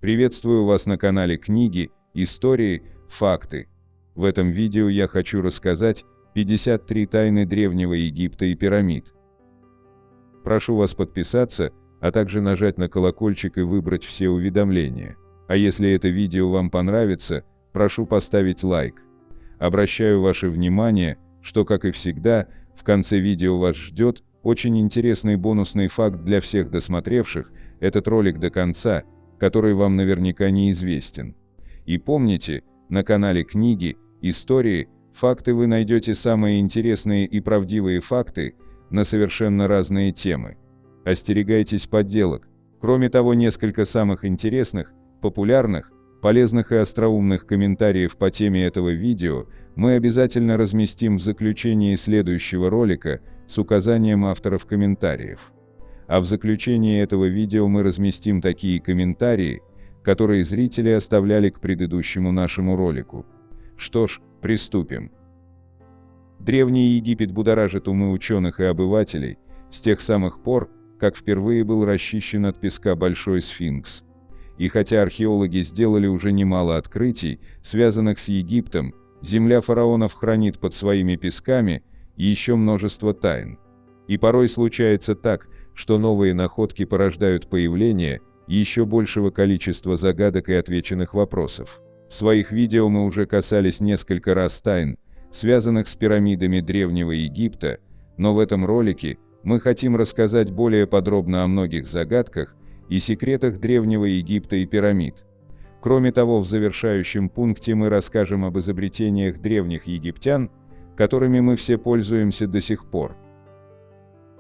Приветствую вас на канале Книги, Истории, Факты. В этом видео я хочу рассказать 53 тайны Древнего Египта и пирамид. Прошу вас подписаться, а также нажать на колокольчик и выбрать все уведомления. А если это видео вам понравится, прошу поставить лайк. Обращаю ваше внимание, что, как и всегда, в конце видео вас ждет очень интересный бонусный факт для всех досмотревших этот ролик до конца, который вам наверняка неизвестен. И помните, на канале Книги, Истории, Факты вы найдете самые интересные и правдивые факты на совершенно разные темы. Остерегайтесь подделок. Кроме того, несколько самых интересных, популярных, полезных и остроумных комментариев по теме этого видео мы обязательно разместим в заключении следующего ролика с указанием авторов комментариев. А в заключении этого видео мы разместим такие комментарии, которые зрители оставляли к предыдущему нашему ролику. Что ж, приступим. Древний Египет будоражит умы ученых и обывателей с тех самых пор, как впервые был расчищен от песка Большой Сфинкс. И хотя археологи сделали уже немало открытий, связанных с Египтом, земля фараонов хранит под своими песками еще множество тайн. И порой случается так, что новые находки порождают появление еще большего количества загадок и отвеченных вопросов. В своих видео мы уже касались несколько раз тайн, связанных с пирамидами Древнего Египта, но в этом ролике мы хотим рассказать более подробно о многих загадках и секретах Древнего Египта и пирамид. Кроме того, в завершающем пункте мы расскажем об изобретениях древних египтян, которыми мы все пользуемся до сих пор.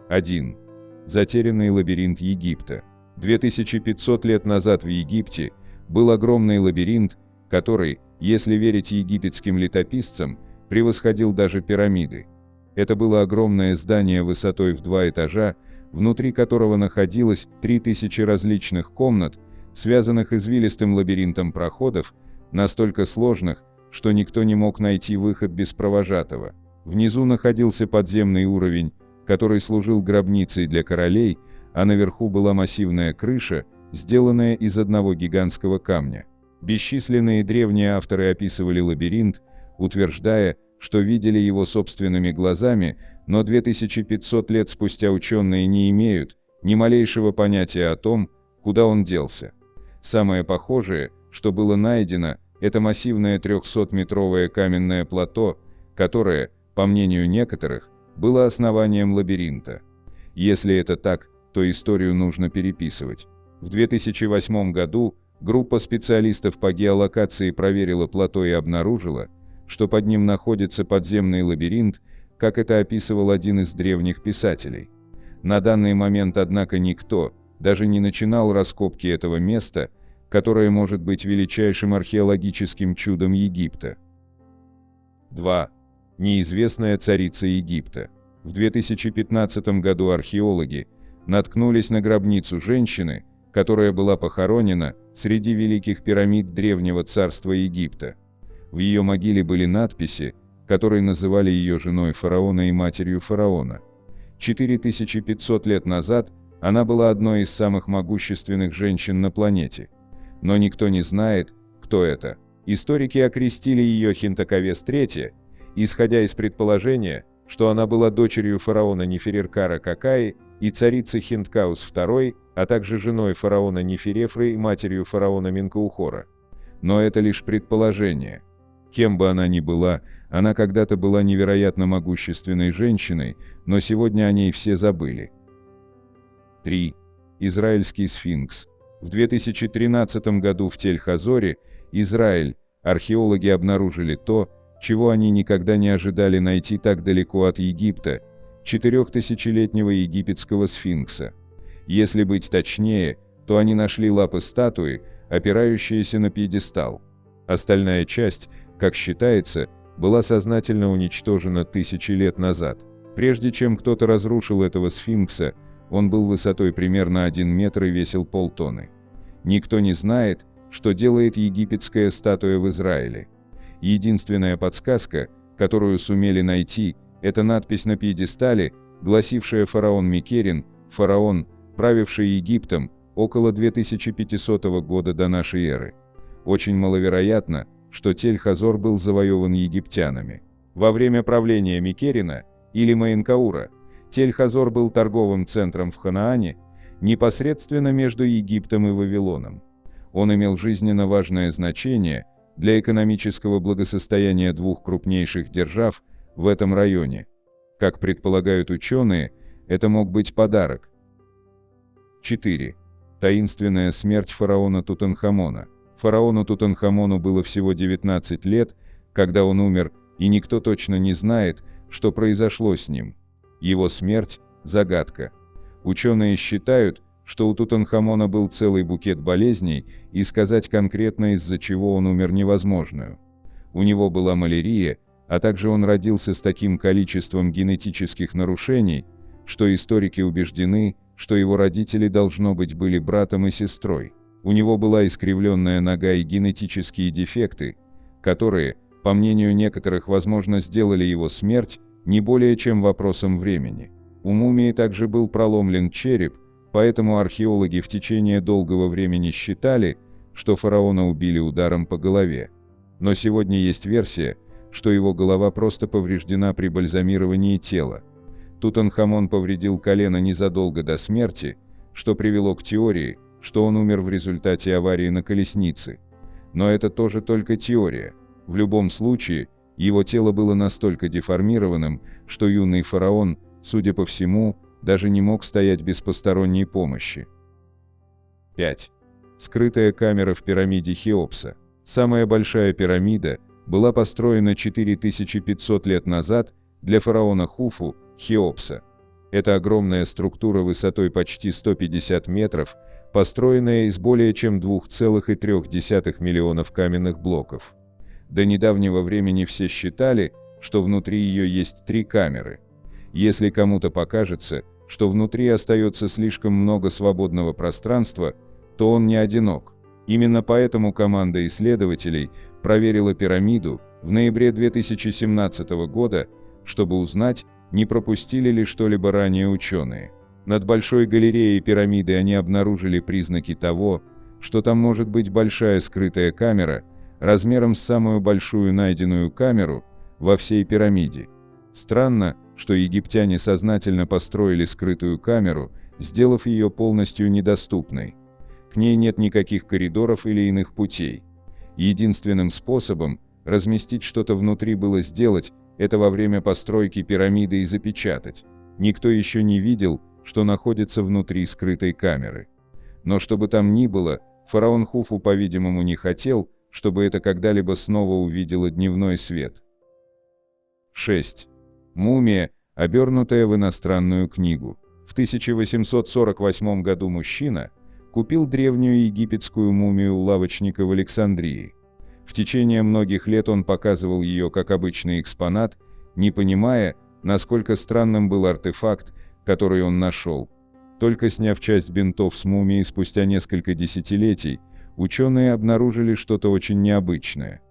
1. Затерянный лабиринт Египта. 2500 лет назад в Египте был огромный лабиринт, который, если верить египетским летописцам, превосходил даже пирамиды. Это было огромное здание высотой в 2 этажа, внутри которого находилось 3000 различных комнат, связанных извилистым лабиринтом проходов, настолько сложных, что никто не мог найти выход без провожатого. Внизу находился подземный уровень, который служил гробницей для королей, а наверху была массивная крыша, сделанная из одного гигантского камня. Бесчисленные древние авторы описывали лабиринт, утверждая, что видели его собственными глазами, но 2500 лет спустя ученые не имеют ни малейшего понятия о том, куда он делся. Самое похожее, что было найдено, это массивное 300-метровое каменное плато, которое, по мнению некоторых, было основанием лабиринта. Если это так, то историю нужно переписывать. В 2008 году группа специалистов по геолокации проверила плато и обнаружила, что под ним находится подземный лабиринт, как это описывал один из древних писателей. На данный момент, однако, никто даже не начинал раскопки этого места, которое может быть величайшим археологическим чудом Египта. 2. Неизвестная царица Египта. В 2015 году археологи наткнулись на гробницу женщины, которая была похоронена среди великих пирамид Древнего царства Египта. В ее могиле были надписи, которые называли ее женой фараона и матерью фараона. 4500 лет назад она была одной из самых могущественных женщин на планете. Но никто не знает, кто это. Историки окрестили ее Хинтакавес III, исходя из предположения, что она была дочерью фараона Нефереркара Какаи и царицы Хинткаус II, а также женой фараона Неферефры и матерью фараона Менкаухора. Но это лишь предположение. Кем бы она ни была, она когда-то была невероятно могущественной женщиной, но сегодня о ней все забыли. 3. Израильский сфинкс. В 2013 году в Тель-Хазоре, Израиль, археологи обнаружили то, чего они никогда не ожидали найти так далеко от Египта – 4000-летнего египетского сфинкса. Если быть точнее, то они нашли лапы статуи, опирающиеся на пьедестал. Остальная часть, как считается, была сознательно уничтожена 1000 лет назад. Прежде чем кто-то разрушил этого сфинкса, он был высотой примерно 1 метр и весил полтонны. Никто не знает, что делает египетская статуя в Израиле. Единственная подсказка, которую сумели найти, это надпись на пьедестале, гласившая «Фараон Микерин», фараон, правивший Египтом около 2500 года до нашей эры. Очень маловероятно, что Тель-Хазор был завоеван египтянами. Во время правления Микерина или Маинкаура Тель-Хазор был торговым центром в Ханаане, непосредственно между Египтом и Вавилоном. Он имел жизненно важное значение для экономического благосостояния двух крупнейших держав в этом районе. Как предполагают ученые, это мог быть подарок. 4. Таинственная смерть фараона Тутанхамона. Фараону Тутанхамону было всего 19 лет, когда он умер, и никто точно не знает, что произошло с ним. Его смерть – загадка. Ученые считают, что у Тутанхамона был целый букет болезней, и сказать конкретно, из-за чего он умер, невозможно. У него была малярия, а также он родился с таким количеством генетических нарушений, что историки убеждены, что его родители, должно быть, были братом и сестрой. У него была искривленная нога и генетические дефекты, которые, по мнению некоторых, возможно, сделали его смерть не более чем вопросом времени. У мумии также был проломлен череп, поэтому археологи в течение долгого времени считали, что фараона убили ударом по голове. Но сегодня есть версия, что его голова просто повреждена при бальзамировании тела. Тутанхамон повредил колено незадолго до смерти, что привело к теории, что он умер в результате аварии на колеснице. Но это тоже только теория. В любом случае, его тело было настолько деформированным, что юный фараон, судя по всему, даже не мог стоять без посторонней помощи. 5. Скрытая камера в пирамиде Хеопса. Самая большая пирамида была построена 4500 лет назад для фараона Хуфу, Хеопса. Это огромная структура высотой почти 150 метров, построенная из более чем 2,3 миллионов каменных блоков. До недавнего времени все считали, что внутри ее есть 3 камеры. Если кому-то покажется, что внутри остается слишком много свободного пространства, то он не одинок. Именно поэтому команда исследователей проверила пирамиду в ноябре 2017 года, чтобы узнать, не пропустили ли что-либо ранее ученые. Над большой галереей пирамиды они обнаружили признаки того, что там может быть большая скрытая камера, размером с самую большую найденную камеру во всей пирамиде. Странно, что египтяне сознательно построили скрытую камеру, сделав ее полностью недоступной. К ней нет никаких коридоров или иных путей. Единственным способом разместить что-то внутри было сделать это во время постройки пирамиды и запечатать. Никто еще не видел, что находится внутри скрытой камеры. Но что бы там ни было, фараон Хуфу, по-видимому, не хотел, чтобы это когда-либо снова увидело дневной свет. 6. Мумия, обернутая в иностранную книгу. В 1848 году мужчина купил древнюю египетскую мумию у лавочника в Александрии. В течение многих лет он показывал ее как обычный экспонат, не понимая, насколько странным был артефакт, который он нашел. Только сняв часть бинтов с мумии спустя несколько десятилетий, ученые обнаружили что-то очень необычное.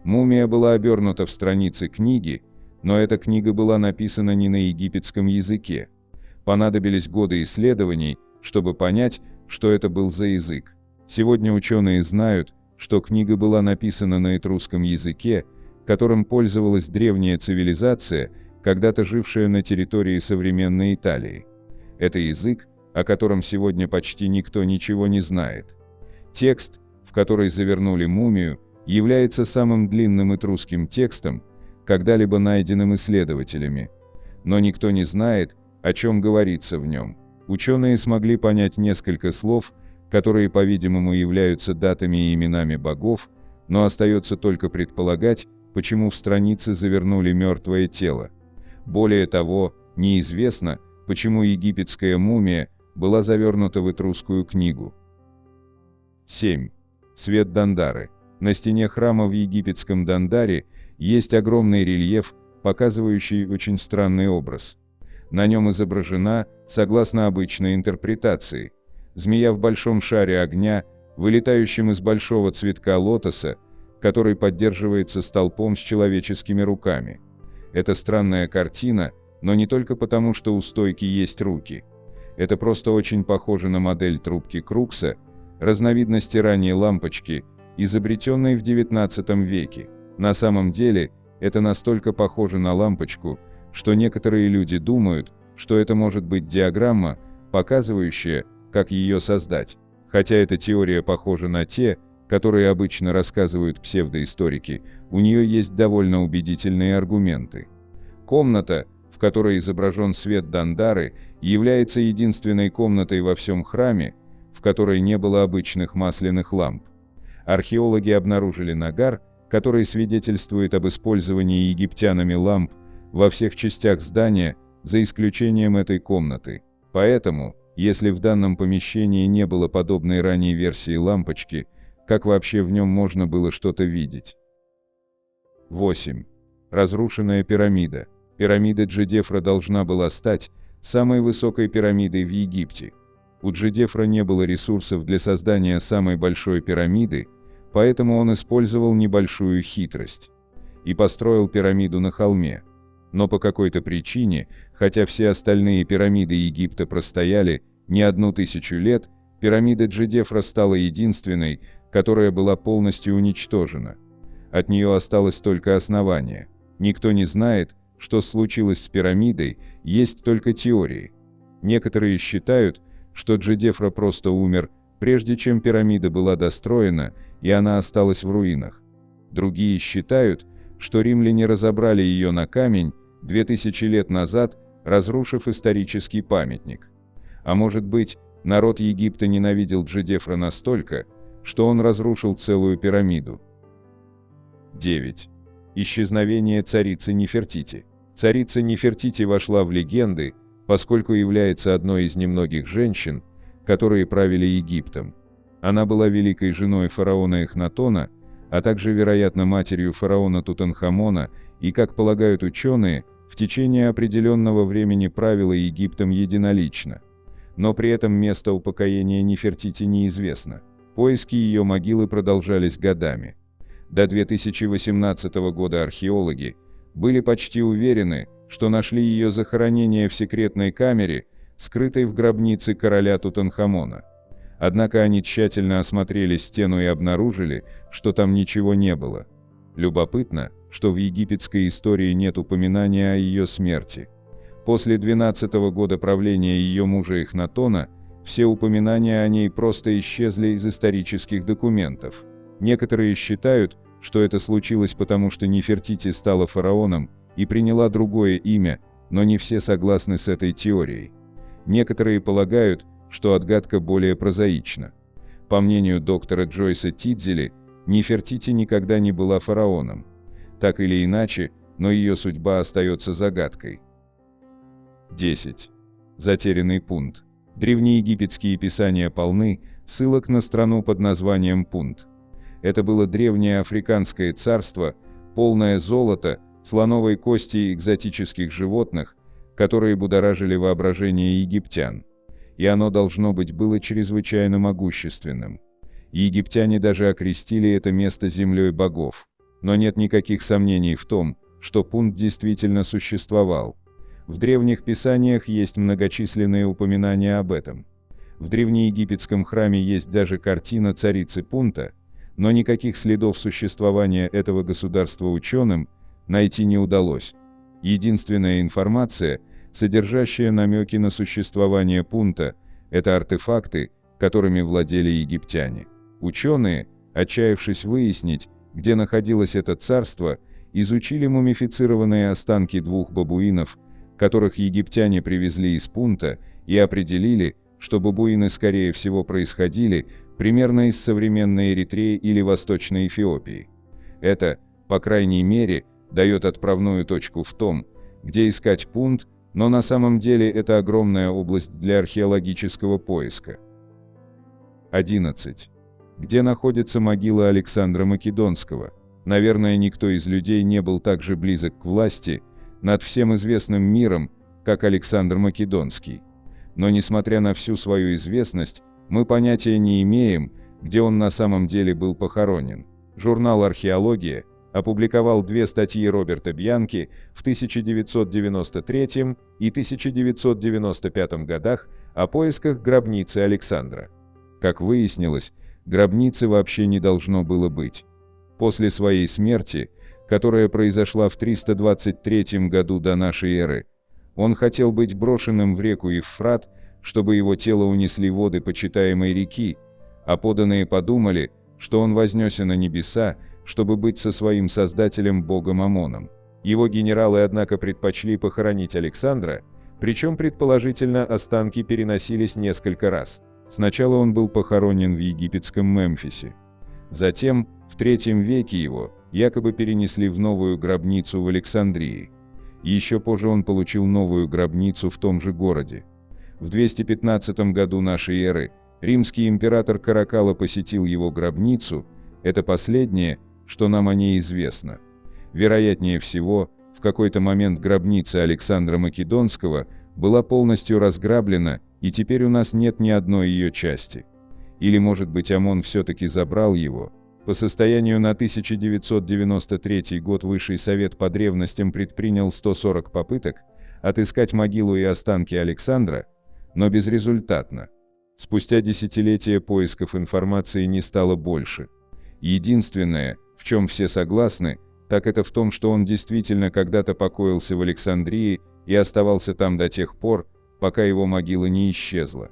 Мумия была обернута в страницы книги, но эта книга была написана не на египетском языке. Понадобились годы исследований, чтобы понять, что это был за язык. Сегодня ученые знают, что книга была написана на этрусском языке, которым пользовалась древняя цивилизация, когда-то жившая на территории современной Италии. Это язык, о котором сегодня почти никто ничего не знает. Текст, в который завернули мумию, является самым длинным этрусским текстом, когда-либо найденным исследователями. Но никто не знает, о чем говорится в нем. Ученые смогли понять несколько слов, которые, по-видимому, являются датами и именами богов, но остается только предполагать, почему в странице завернули мертвое тело. Более того, неизвестно, почему египетская мумия была завернута в этрусскую книгу. 7. Свет Дандары. На стене храма в египетском Дандаре есть огромный рельеф, показывающий очень странный образ. На нем изображена, согласно обычной интерпретации, змея в большом шаре огня, вылетающем из большого цветка лотоса, который поддерживается столпом с человеческими руками. Это странная картина, но не только потому, что у стойки есть руки. Это просто очень похоже на модель трубки Крукса, разновидности ранней лампочки, изобретенной в XIX веке. На самом деле, это настолько похоже на лампочку, что некоторые люди думают, что это может быть диаграмма, показывающая, как ее создать. Хотя эта теория похожа на те, которые обычно рассказывают псевдоисторики, у нее есть довольно убедительные аргументы. Комната, в которой изображен свет Дандары, является единственной комнатой во всем храме, в которой не было обычных масляных ламп. Археологи обнаружили нагар, который свидетельствует об использовании египтянами ламп во всех частях здания, за исключением этой комнаты. Поэтому, если в данном помещении не было подобной ранней версии лампочки, как вообще в нем можно было что-то видеть? 8. Разрушенная пирамида. Пирамида Джедефра должна была стать самой высокой пирамидой в Египте. У Джедефра не было ресурсов для создания самой большой пирамиды, поэтому он использовал небольшую хитрость и построил пирамиду на холме. Но по какой-то причине, хотя все остальные пирамиды Египта простояли не 1000 лет, пирамида Джедефра стала единственной, которая была полностью уничтожена. От нее осталось только основание. Никто не знает, что случилось с пирамидой, есть только теории. Некоторые считают, что Джедефра просто умер, прежде чем пирамида была достроена, и она осталась в руинах. Другие считают, что римляне разобрали ее на камень 2000 лет назад, разрушив исторический памятник. А может быть, народ Египта ненавидел Джедефра настолько, что он разрушил целую пирамиду. 9. Исчезновение царицы Нефертити. Царица Нефертити вошла в легенды, поскольку является одной из немногих женщин, которые правили Египтом. Она была великой женой фараона Эхнатона, а также, вероятно, матерью фараона Тутанхамона и, как полагают ученые, в течение определенного времени правила Египтом единолично. Но при этом место упокоения Нефертити неизвестно. Поиски ее могилы продолжались годами. До 2018 года археологи были почти уверены, что нашли ее захоронение в секретной камере, скрытой в гробнице короля Тутанхамона. Однако они тщательно осмотрели стену и обнаружили, что там ничего не было. Любопытно, что в египетской истории нет упоминания о ее смерти. После 12-го года правления ее мужа Эхнатона, все упоминания о ней просто исчезли из исторических документов. Некоторые считают, что это случилось потому, что Нефертити стала фараоном и приняла другое имя, но не все согласны с этой теорией. Некоторые полагают, что отгадка более прозаична. По мнению доктора Джойса Тидзели, Нефертити никогда не была фараоном. Так или иначе, но ее судьба остается загадкой. 10. Затерянный Пунт. Древнеегипетские писания полны ссылок на страну под названием Пунт. Это было древнее африканское царство, полное золота, слоновой кости и экзотических животных, которые будоражили воображение египтян. И оно, должно быть, было чрезвычайно могущественным. Египтяне даже окрестили это место землей богов. Но нет никаких сомнений в том, что Пунт действительно существовал. В древних писаниях есть многочисленные упоминания об этом. В древнеегипетском храме есть даже картина царицы Пунта, но никаких следов существования этого государства ученым найти не удалось. Единственная информация, содержащая намеки на существование Пунта, это артефакты, которыми владели египтяне. Ученые, отчаявшись выяснить, где находилось это царство, изучили мумифицированные останки двух бабуинов, которых египтяне привезли из Пунта, и определили, что бабуины скорее всего происходили примерно из современной Эритреи или Восточной Эфиопии. Это, по крайней мере, дает отправную точку в том, где искать Пунт, но на самом деле это огромная область для археологического поиска. 11. Где находится могила Александра Македонского? Наверное, никто из людей не был так же близок к власти над всем известным миром, как Александр Македонский. Но несмотря на всю свою известность, мы понятия не имеем, где он на самом деле был похоронен. Журнал «Археология» опубликовал две статьи Роберта Бьянки в 1993 и 1995 годах о поисках гробницы Александра. Как выяснилось, гробницы вообще не должно было быть. После своей смерти, которая произошла в 323 году до нашей эры, он хотел быть брошенным в реку Евфрат, чтобы его тело унесли воды почитаемой реки, а поданые подумали, что он вознесся на небеса, чтобы быть со своим создателем богом Амоном. Его генералы, однако, предпочли похоронить Александра, причем предположительно останки переносились несколько раз. Сначала он был похоронен в египетском Мемфисе. Затем, в III веке его, якобы перенесли в новую гробницу в Александрии. Еще позже он получил новую гробницу в том же городе. В 215 году нашей эры римский император Каракalla посетил его гробницу, это последнее, что нам о ней известно. Вероятнее всего, в какой-то момент гробница Александра Македонского была полностью разграблена, и теперь у нас нет ни одной ее части. Или, может быть, Амон все-таки забрал его? По состоянию на 1993 год Высший совет по древностям предпринял 140 попыток отыскать могилу и останки Александра, но безрезультатно. Спустя десятилетия поисков информации не стало больше. Единственное, в чем все согласны, так это в том, что он действительно когда-то покоился в Александрии и оставался там до тех пор, пока его могила не исчезла.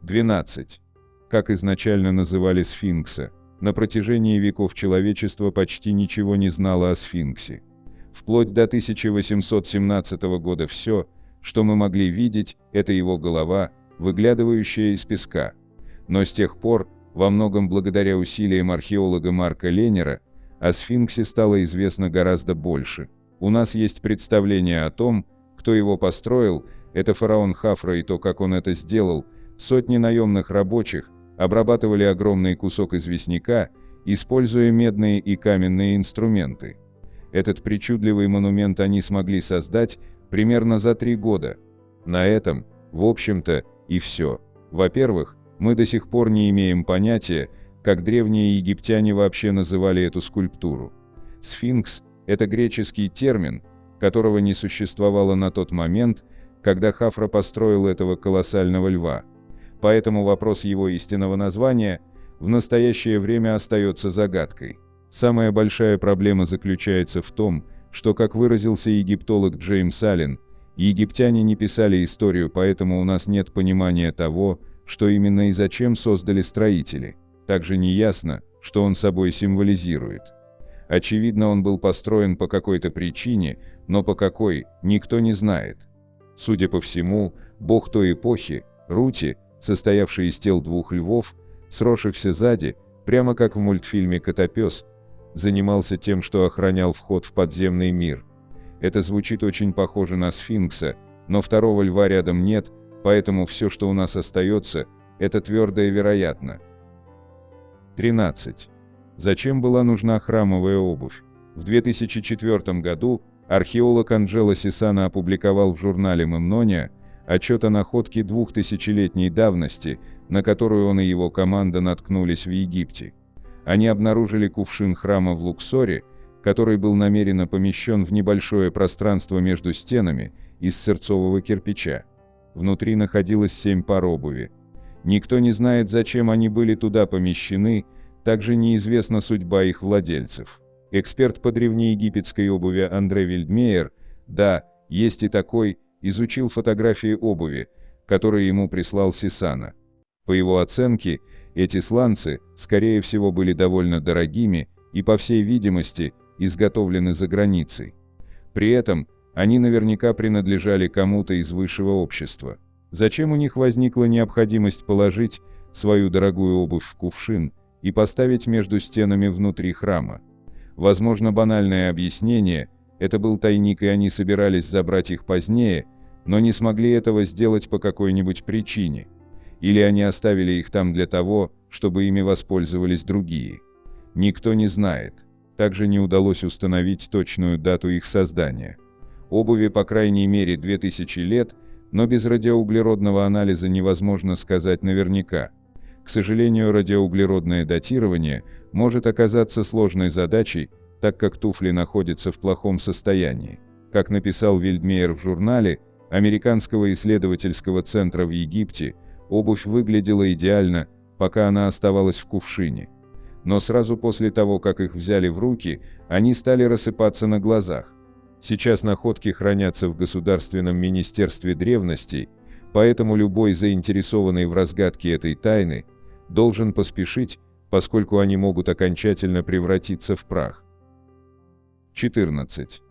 12. Как изначально называли сфинкса? На протяжении веков человечество почти ничего не знало о сфинксе. Вплоть до 1817 года все, что мы могли видеть, это его голова, выглядывающая из песка. Но с тех пор, во многом благодаря усилиям археолога Марка Леннера, о сфинксе стало известно гораздо больше. У нас есть представление о том, кто его построил, это фараон Хафра, и то, как он это сделал. Сотни наемных рабочих обрабатывали огромный кусок известняка, используя медные и каменные инструменты. Этот причудливый монумент они смогли создать примерно за 3 года. На этом, в общем-то, и все. Во-первых, мы до сих пор не имеем понятия, как древние египтяне вообще называли эту скульптуру. Сфинкс – это греческий термин, которого не существовало на тот момент, когда Хафра построил этого колоссального льва. Поэтому вопрос его истинного названия в настоящее время остается загадкой. Самая большая проблема заключается в том, что, как выразился египтолог Джеймс Аллен, египтяне не писали историю, поэтому у нас нет понимания того, что именно и зачем создали строители. Также неясно, что он собой символизирует. Очевидно, он был построен по какой-то причине, но по какой, никто не знает. Судя по всему, бог той эпохи, Рути, состоявший из тел 2 львов, сросшихся сзади, прямо как в мультфильме «Котопес», занимался тем, что охранял вход в подземный мир. Это звучит очень похоже на сфинкса, но второго льва рядом нет, поэтому все, что у нас остается, это твердо и вероятно. 13. Зачем была нужна храмовая обувь? В 2004 году археолог Анджело Сисано опубликовал в журнале Мемнония отчет о находке 2000-летней давности, на которую он и его команда наткнулись в Египте. Они обнаружили кувшин храма в Луксоре, который был намеренно помещен в небольшое пространство между стенами из сырцового кирпича. Внутри находилось 7 пар обуви. Никто не знает, зачем они были туда помещены, также неизвестна судьба их владельцев. Эксперт по древнеегипетской обуви Андре Вильдмейер, да, есть и такой, изучил фотографии обуви, которые ему прислал Сисано. По его оценке, эти сланцы, скорее всего, были довольно дорогими и, по всей видимости, изготовлены за границей. При этом, они наверняка принадлежали кому-то из высшего общества. Зачем у них возникла необходимость положить свою дорогую обувь в кувшин и поставить между стенами внутри храма? Возможно, банальное объяснение – это был тайник, и они собирались забрать их позднее, но не смогли этого сделать по какой-нибудь причине. Или они оставили их там для того, чтобы ими воспользовались другие. Никто не знает. Также не удалось установить точную дату их создания. Обуви по крайней мере 2000 лет, но без радиоуглеродного анализа невозможно сказать наверняка. К сожалению, радиоуглеродное датирование может оказаться сложной задачей, так как туфли находятся в плохом состоянии. Как написал Вильдмейер в журнале Американского исследовательского центра в Египте, обувь выглядела идеально, пока она оставалась в кувшине. Но сразу после того, как их взяли в руки, они стали рассыпаться на глазах. Сейчас находки хранятся в Государственном министерстве древностей, поэтому любой заинтересованный в разгадке этой тайны должен поспешить, поскольку они могут окончательно превратиться в прах. 14.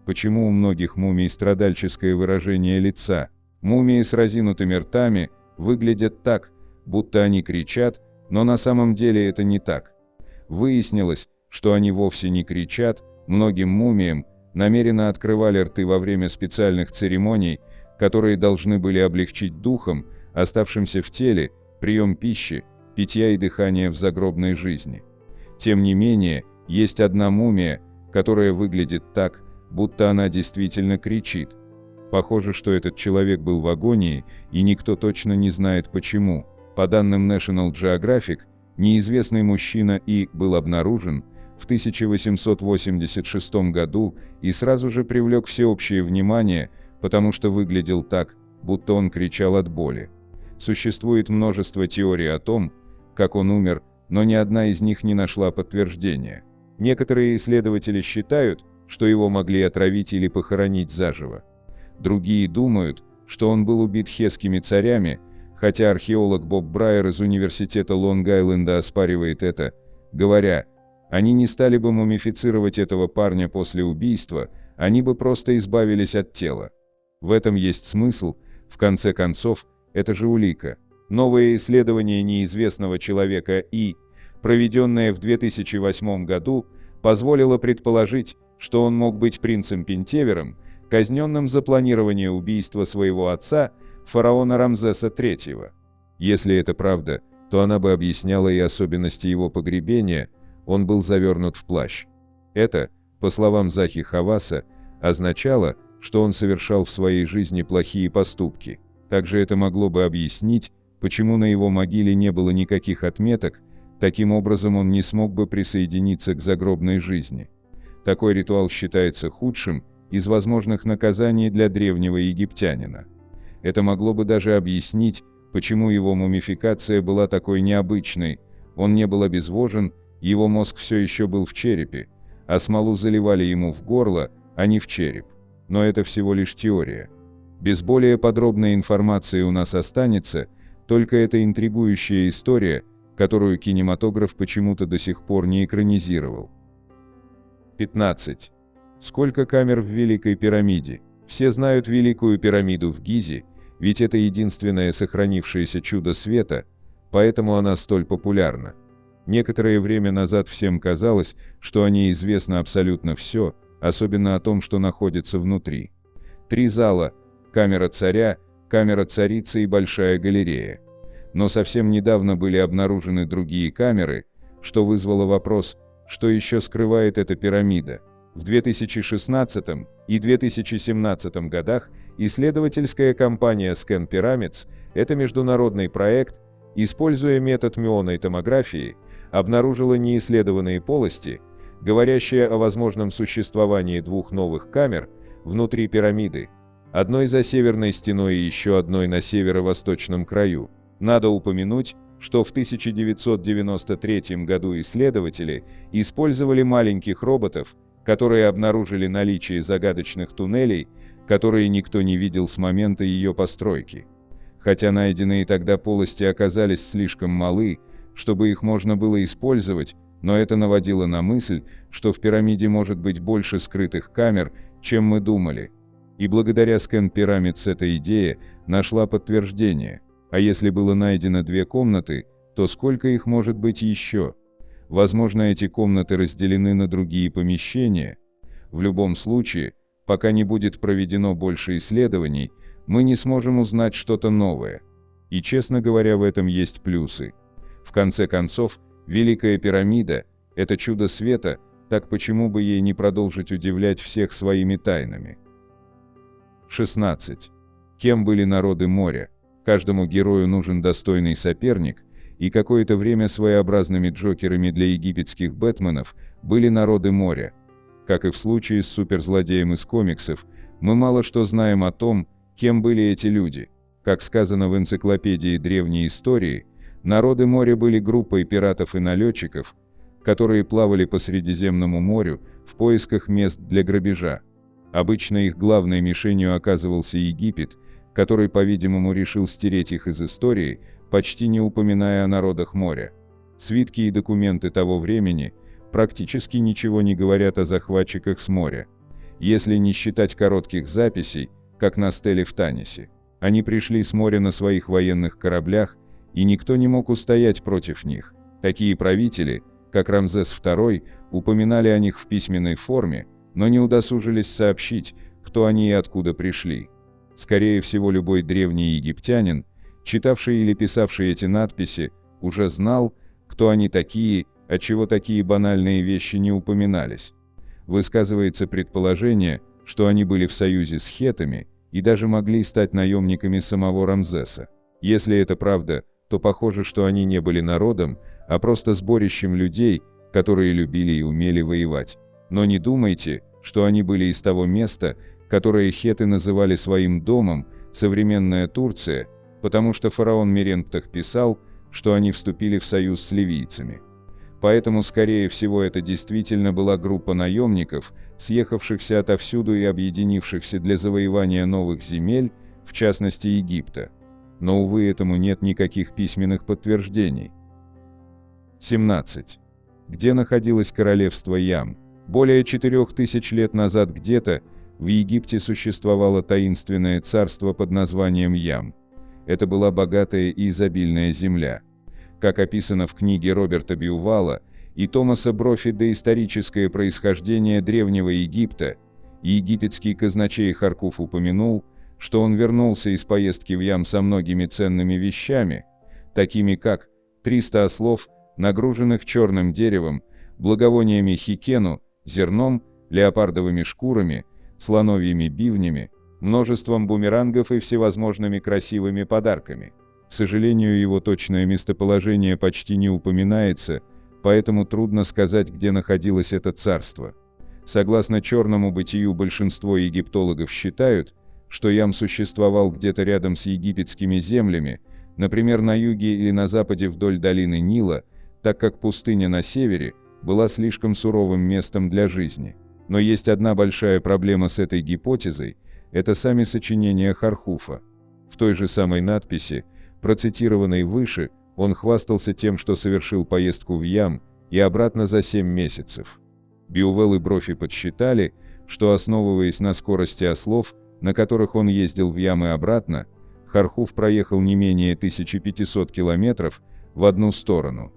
Почему у многих мумий страдальческое выражение лица? Мумии с разинутыми ртами выглядят так, будто они кричат, но на самом деле это не так. Выяснилось, что они вовсе не кричат, многим мумиям намеренно открывали рты во время специальных церемоний, которые должны были облегчить духом, оставшимся в теле, прием пищи, питья и дыхания в загробной жизни. Тем не менее, есть одна мумия, которая выглядит так, будто она действительно кричит. Похоже, что этот человек был в агонии, и никто точно не знает почему. По данным National Geographic, неизвестный мужчина был обнаружен в 1886 году и сразу же привлек всеобщее внимание, потому что выглядел так, будто он кричал от боли. Существует множество теорий о том, как он умер, но ни одна из них не нашла подтверждения. Некоторые исследователи считают, что его могли отравить или похоронить заживо. Другие думают, что он был убит хетскими царями, хотя археолог Боб Брайер из университета Лонг-Айленда оспаривает это, говоря, они не стали бы мумифицировать этого парня после убийства, они бы просто избавились от тела. В этом есть смысл, в конце концов, это же улика. Новое исследование неизвестного человека проведенное в 2008 году, позволило предположить, что он мог быть принцем Пентевером, казненным за планирование убийства своего отца, фараона Рамзеса III. Если это правда, то она бы объясняла и особенности его погребения, он был завернут в плащ. Это, по словам Захи Хаваса, означало, что он совершал в своей жизни плохие поступки. Также это могло бы объяснить, почему на его могиле не было никаких отметок, таким образом он не смог бы присоединиться к загробной жизни. Такой ритуал считается худшим из возможных наказаний для древнего египтянина. Это могло бы даже объяснить, почему его мумификация была такой необычной, он не был обезвожен, его мозг все еще был в черепе, а смолу заливали ему в горло, а не в череп. Но это всего лишь теория. Без более подробной информации у нас останется только эта интригующая история, которую кинематограф почему-то до сих пор не экранизировал. 15. Сколько камер в Великой пирамиде? Все знают Великую пирамиду в Гизе, ведь это единственное сохранившееся чудо света, поэтому она столь популярна. Некоторое время назад всем казалось, что о ней известно абсолютно все, особенно о том, что находится внутри. 3 зала, камера царя, камера царицы и большая галерея. Но совсем недавно были обнаружены другие камеры, что вызвало вопрос, что еще скрывает эта пирамида. В 2016 и 2017 годах исследовательская компания Scan Pyramids, это международный проект, используя метод мюонной томографии, обнаружила неисследованные полости, говорящие о возможном существовании 2 новых камер внутри пирамиды, одной за северной стеной и еще одной на северо-восточном краю. Надо упомянуть, что в 1993 году исследователи использовали маленьких роботов, которые обнаружили наличие загадочных туннелей, которые никто не видел с момента ее постройки. Хотя найденные тогда полости оказались слишком малы, чтобы их можно было использовать, но это наводило на мысль, что в пирамиде может быть больше скрытых камер, чем мы думали. И благодаря Scan Pyramids эта идея нашла подтверждение. А если было найдено 2 комнаты, то сколько их может быть еще? Возможно, эти комнаты разделены на другие помещения. В любом случае, пока не будет проведено больше исследований, мы не сможем узнать что-то новое. И, честно говоря, в этом есть плюсы. В конце концов, Великая пирамида – это чудо света, так почему бы ей не продолжить удивлять всех своими тайнами? 16. Кем были народы моря? Каждому герою нужен достойный соперник, и какое-то время своеобразными джокерами для египетских бэтменов были народы моря. Как и в случае с суперзлодеем из комиксов, мы мало что знаем о том, кем были эти люди. Как сказано в энциклопедии древней истории, народы моря были группой пиратов и налетчиков, которые плавали по Средиземному морю в поисках мест для грабежа. Обычно их главной мишенью оказывался Египет, который, по-видимому, решил стереть их из истории, почти не упоминая о народах моря. Свитки и документы того времени практически ничего не говорят о захватчиках с моря, если не считать коротких записей, как на стеле в Танисе. Они пришли с моря на своих военных кораблях, и никто не мог устоять против них. Такие правители, как Рамзес II, упоминали о них в письменной форме, но не удосужились сообщить, кто они и откуда пришли. Скорее всего, любой древний египтянин, читавший или писавший эти надписи, уже знал, кто они такие, отчего такие банальные вещи не упоминались. Высказывается предположение, что они были в союзе с хеттами и даже могли стать наемниками самого Рамзеса. Если это правда, то похоже, что они не были народом, а просто сборищем людей, которые любили и умели воевать. Но не думайте, что они были из того места, которое хетты называли своим домом, современная Турция, потому что фараон Меренптах писал, что они вступили в союз с ливийцами. Поэтому, скорее всего, это действительно была группа наемников, съехавшихся отовсюду и объединившихся для завоевания новых земель, в частности Египта. Но, увы, этому нет никаких письменных подтверждений. 17. Где находилось королевство Ям? Более 4000 лет назад где-то в Египте существовало таинственное царство под названием Ям. Это была богатая и изобильная земля. Как описано в книге Роберта Бьювала и Томаса Брофи «Доисторическое происхождение Древнего Египта», египетский казначей Харкуф упомянул, что он вернулся из поездки в Ям со многими ценными вещами, такими как 300 ослов, нагруженных черным деревом, благовониями хикену, зерном, леопардовыми шкурами, слоновьими бивнями, множеством бумерангов и всевозможными красивыми подарками. К сожалению, его точное местоположение почти не упоминается, поэтому трудно сказать, где находилось это царство. Согласно черному бытию, большинство египтологов считают, что Ям существовал где-то рядом с египетскими землями, например, на юге или на западе вдоль долины Нила, так как пустыня на севере была слишком суровым местом для жизни. Но есть одна большая проблема с этой гипотезой – это сами сочинения Хархуфа. В той же самой надписи, процитированной выше, он хвастался тем, что совершил поездку в Ям и обратно за 7 месяцев. Бьювелл и Брофи подсчитали, что, основываясь на скорости ослов, на которых он ездил в Ям и обратно, Хархуф проехал не менее 1500 километров в одну сторону.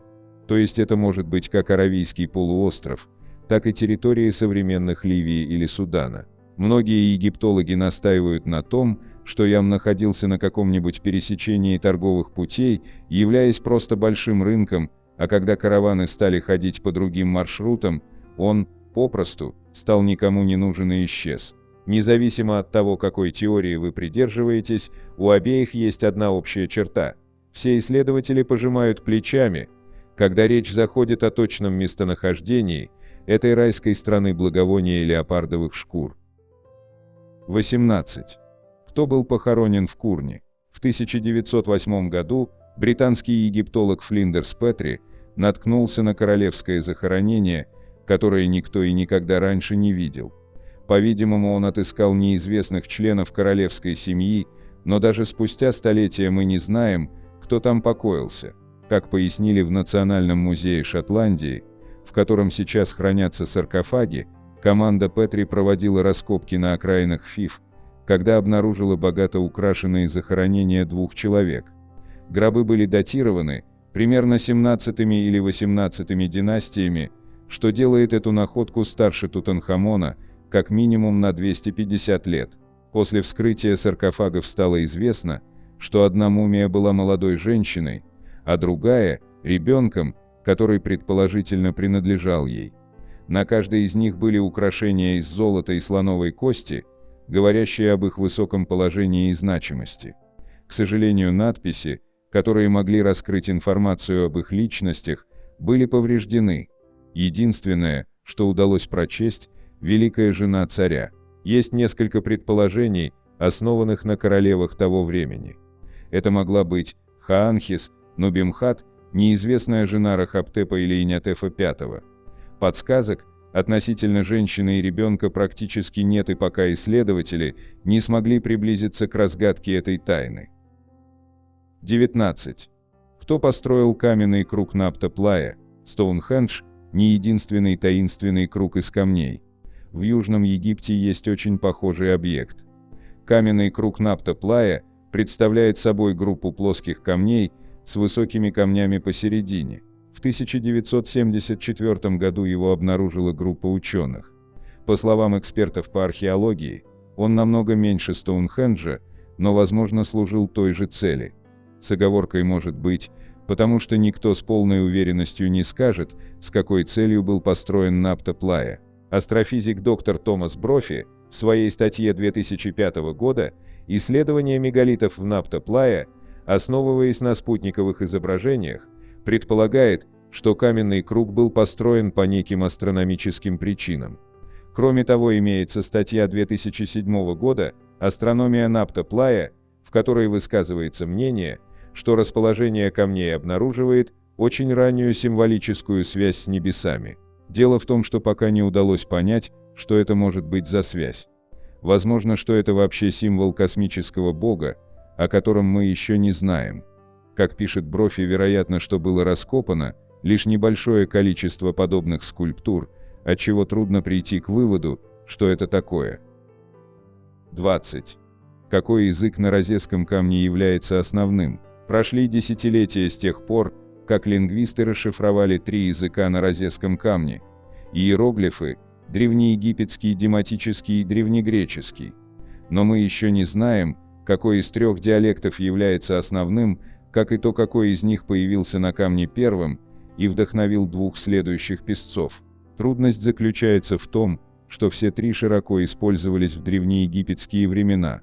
То есть это может быть как Аравийский полуостров, так и территории современных Ливии или Судана. Многие египтологи настаивают на том, что Ям находился на каком-нибудь пересечении торговых путей, являясь просто большим рынком, а когда караваны стали ходить по другим маршрутам, он, попросту, стал никому не нужен и исчез. Независимо от того, какой теории вы придерживаетесь, у обеих есть одна общая черта. Все исследователи пожимают плечами, когда речь заходит о точном местонахождении этой райской страны благовония и леопардовых шкур. 18. Кто был похоронен в Курне? В 1908 году британский египтолог Флиндерс Петри наткнулся на королевское захоронение, которое никто и никогда раньше не видел. По-видимому, он отыскал неизвестных членов королевской семьи, но даже спустя столетия мы не знаем, кто там покоился. Как пояснили в Национальном музее Шотландии, в котором сейчас хранятся саркофаги, команда Петри проводила раскопки на окраинах Фиф, когда обнаружила богато украшенные захоронения 2 человек. Гробы были датированы примерно 17 или 18 династиями, что делает эту находку старше Тутанхамона как минимум на 250 лет. После вскрытия саркофагов стало известно, что одна мумия была молодой женщиной, а другая – ребенком, который предположительно принадлежал ей. На каждой из них были украшения из золота и слоновой кости, говорящие об их высоком положении и значимости. К сожалению, надписи, которые могли раскрыть информацию об их личностях, были повреждены. Единственное, что удалось прочесть, великая жена царя. Есть несколько предположений, основанных на королевах того времени. Это могла быть Хаанхис, Нубимхат, неизвестная жена Рахаптепа или Инятефа V. Подсказок относительно женщины и ребенка практически нет, и пока исследователи не смогли приблизиться к разгадке этой тайны. 19. Кто построил каменный круг Напта-Плая? Стоунхендж – не единственный таинственный круг из камней. В Южном Египте есть очень похожий объект. Каменный круг Напта-Плая представляет собой группу плоских камней с высокими камнями посередине. В 1974 году его обнаружила группа ученых. По словам экспертов по археологии, он намного меньше Стоунхенджа, но, возможно, служил той же цели. С оговоркой «может быть», потому что никто с полной уверенностью не скажет, с какой целью был построен Напта-Плая. Астрофизик доктор Томас Брофи в своей статье 2005 года «Исследование мегалитов в Напта-Плая», основываясь на спутниковых изображениях, предполагает, что каменный круг был построен по неким астрономическим причинам. Кроме того, имеется статья 2007 года «Астрономия Напта-Плая», в которой высказывается мнение, что расположение камней обнаруживает очень раннюю символическую связь с небесами. Дело в том, что пока не удалось понять, что это может быть за связь. Возможно, что это вообще символ космического бога, о котором мы еще не знаем. Как пишет Брофи, вероятно, что было раскопано лишь небольшое количество подобных скульптур, отчего трудно прийти к выводу, что это такое. 20. Какой язык на Розесском камне является основным? Прошли десятилетия с тех пор, как лингвисты расшифровали 3 языка на Розесском камне: иероглифы, древнеегипетский, дематический и древнегреческий. Но мы еще не знаем, какой из 3 диалектов является основным, как и то, какой из них появился на камне первым и вдохновил 2 следующих писцов. Трудность заключается в том, что все 3 широко использовались в древнеегипетские времена.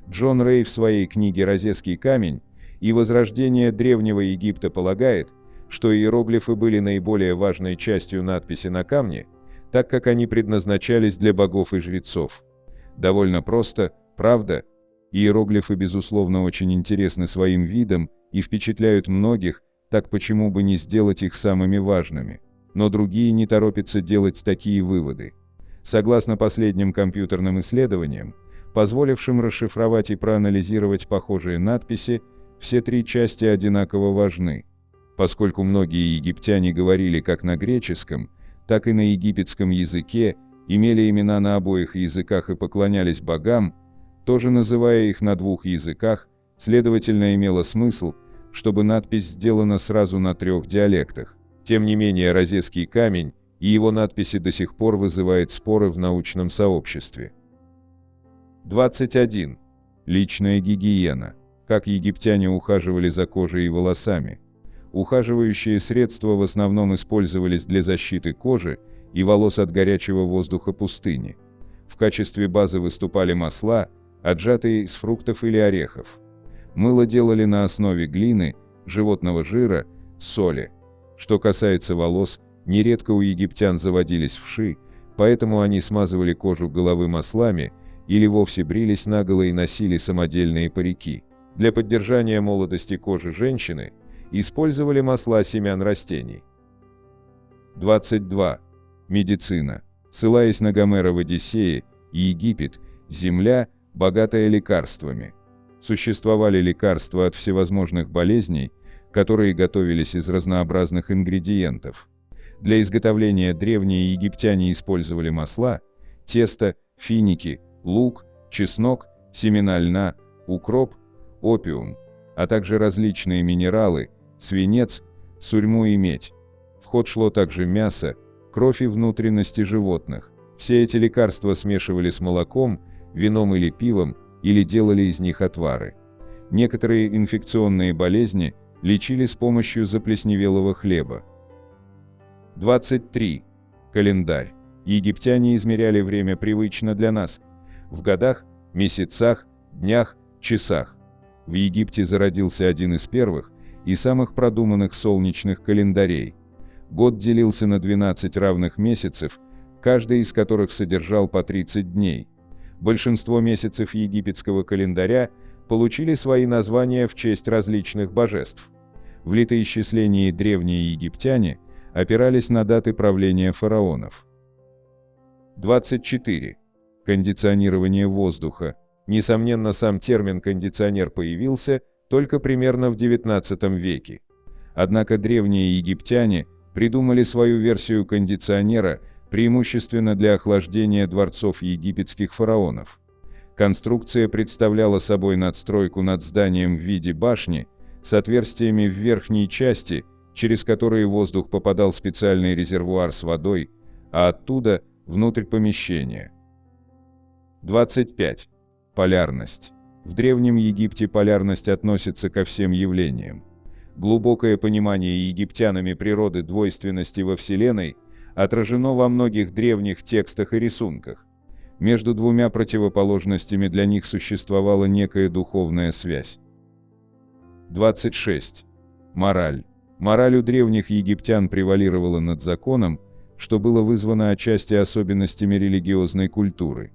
Джон Рэй в своей книге «Розесский камень» и «Возрождение Древнего Египта» полагает, что иероглифы были наиболее важной частью надписи на камне, так как они предназначались для богов и жрецов. Довольно просто, правда? Иероглифы, безусловно, очень интересны своим видом и впечатляют многих, так почему бы не сделать их самыми важными? Но другие не торопятся делать такие выводы. Согласно последним компьютерным исследованиям, позволившим расшифровать и проанализировать похожие надписи, все 3 части одинаково важны. Поскольку многие египтяне говорили как на греческом, так и на египетском языке, имели имена на обоих языках и поклонялись богам, тоже называя их на 2 языках, следовательно, имело смысл, чтобы надпись сделана сразу на 3 диалектах. Тем не менее, Розесский камень и его надписи до сих пор вызывают споры в научном сообществе. 21. Личная гигиена. Как египтяне ухаживали за кожей и волосами. Ухаживающие средства в основном использовались для защиты кожи и волос от горячего воздуха пустыни. В качестве базы выступали масла, отжатые из фруктов или орехов. Мыло делали на основе глины, животного жира, соли. Что касается волос, нередко у египтян заводились вши, поэтому они смазывали кожу головы маслами или вовсе брились наголо и носили самодельные парики. Для поддержания молодости кожи женщины использовали масла семян растений. 22. Медицина. Ссылаясь на Гомера в Одиссее, Египет – земля, богатая лекарствами. Существовали лекарства от всевозможных болезней, которые готовились из разнообразных ингредиентов. Для изготовления древние египтяне использовали масла, тесто, финики, лук, чеснок, семена льна, укроп, опиум, а также различные минералы, свинец, сурьму и медь. В ход шло также мясо, кровь и внутренности животных. Все эти лекарства смешивали с молоком, вином или пивом, или делали из них отвары. Некоторые инфекционные болезни лечили с помощью заплесневелого хлеба. 23. Календарь. Египтяне измеряли время привычно для нас – в годах, месяцах, днях, часах. В Египте зародился один из первых и самых продуманных солнечных календарей. Год делился на 12 равных месяцев, каждый из которых содержал по 30 дней. Большинство месяцев египетского календаря получили свои названия в честь различных божеств. В летоисчислении древние египтяне опирались на даты правления фараонов. 24. Кондиционирование воздуха. Несомненно, сам термин «кондиционер» появился только примерно в XIX веке. Однако древние египтяне придумали свою версию кондиционера преимущественно для охлаждения дворцов египетских фараонов. Конструкция представляла собой надстройку над зданием в виде башни с отверстиями в верхней части, через которые воздух попадал в специальный резервуар с водой, а оттуда – внутрь помещения. 25. Полярность. В Древнем Египте полярность относится ко всем явлениям. Глубокое понимание египтянами природы двойственности во Вселенной отражено во многих древних текстах и рисунках. Между двумя противоположностями для них существовала некая духовная связь. 26. Мораль. Мораль у древних египтян превалировала над законом, что было вызвано отчасти особенностями религиозной культуры.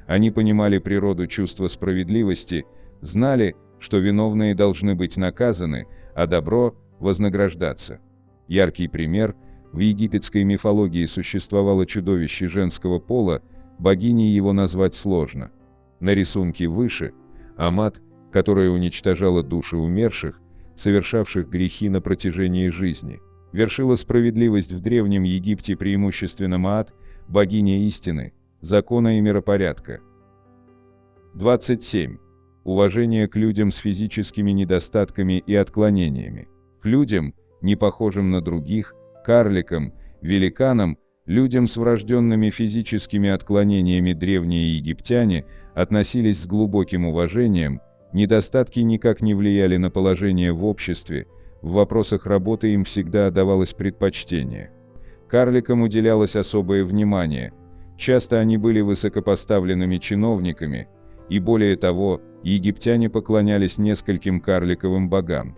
Они понимали природу чувства справедливости, знали, что виновные должны быть наказаны, а добро – вознаграждаться. Яркий пример – в египетской мифологии существовало чудовище женского пола, богиней его назвать сложно. На рисунке выше – Амат, которая уничтожала души умерших, совершавших грехи на протяжении жизни. Вершила справедливость в Древнем Египте преимущественно Маат, богиня истины, закона и миропорядка. 27. Уважение к людям с физическими недостатками и отклонениями. К людям, не похожим на других, карликам, великанам, людям с врожденными физическими отклонениями древние египтяне относились с глубоким уважением, недостатки никак не влияли на положение в обществе, в вопросах работы им всегда отдавалось предпочтение. Карликам уделялось особое внимание, часто они были высокопоставленными чиновниками, и более того, египтяне поклонялись нескольким карликовым богам.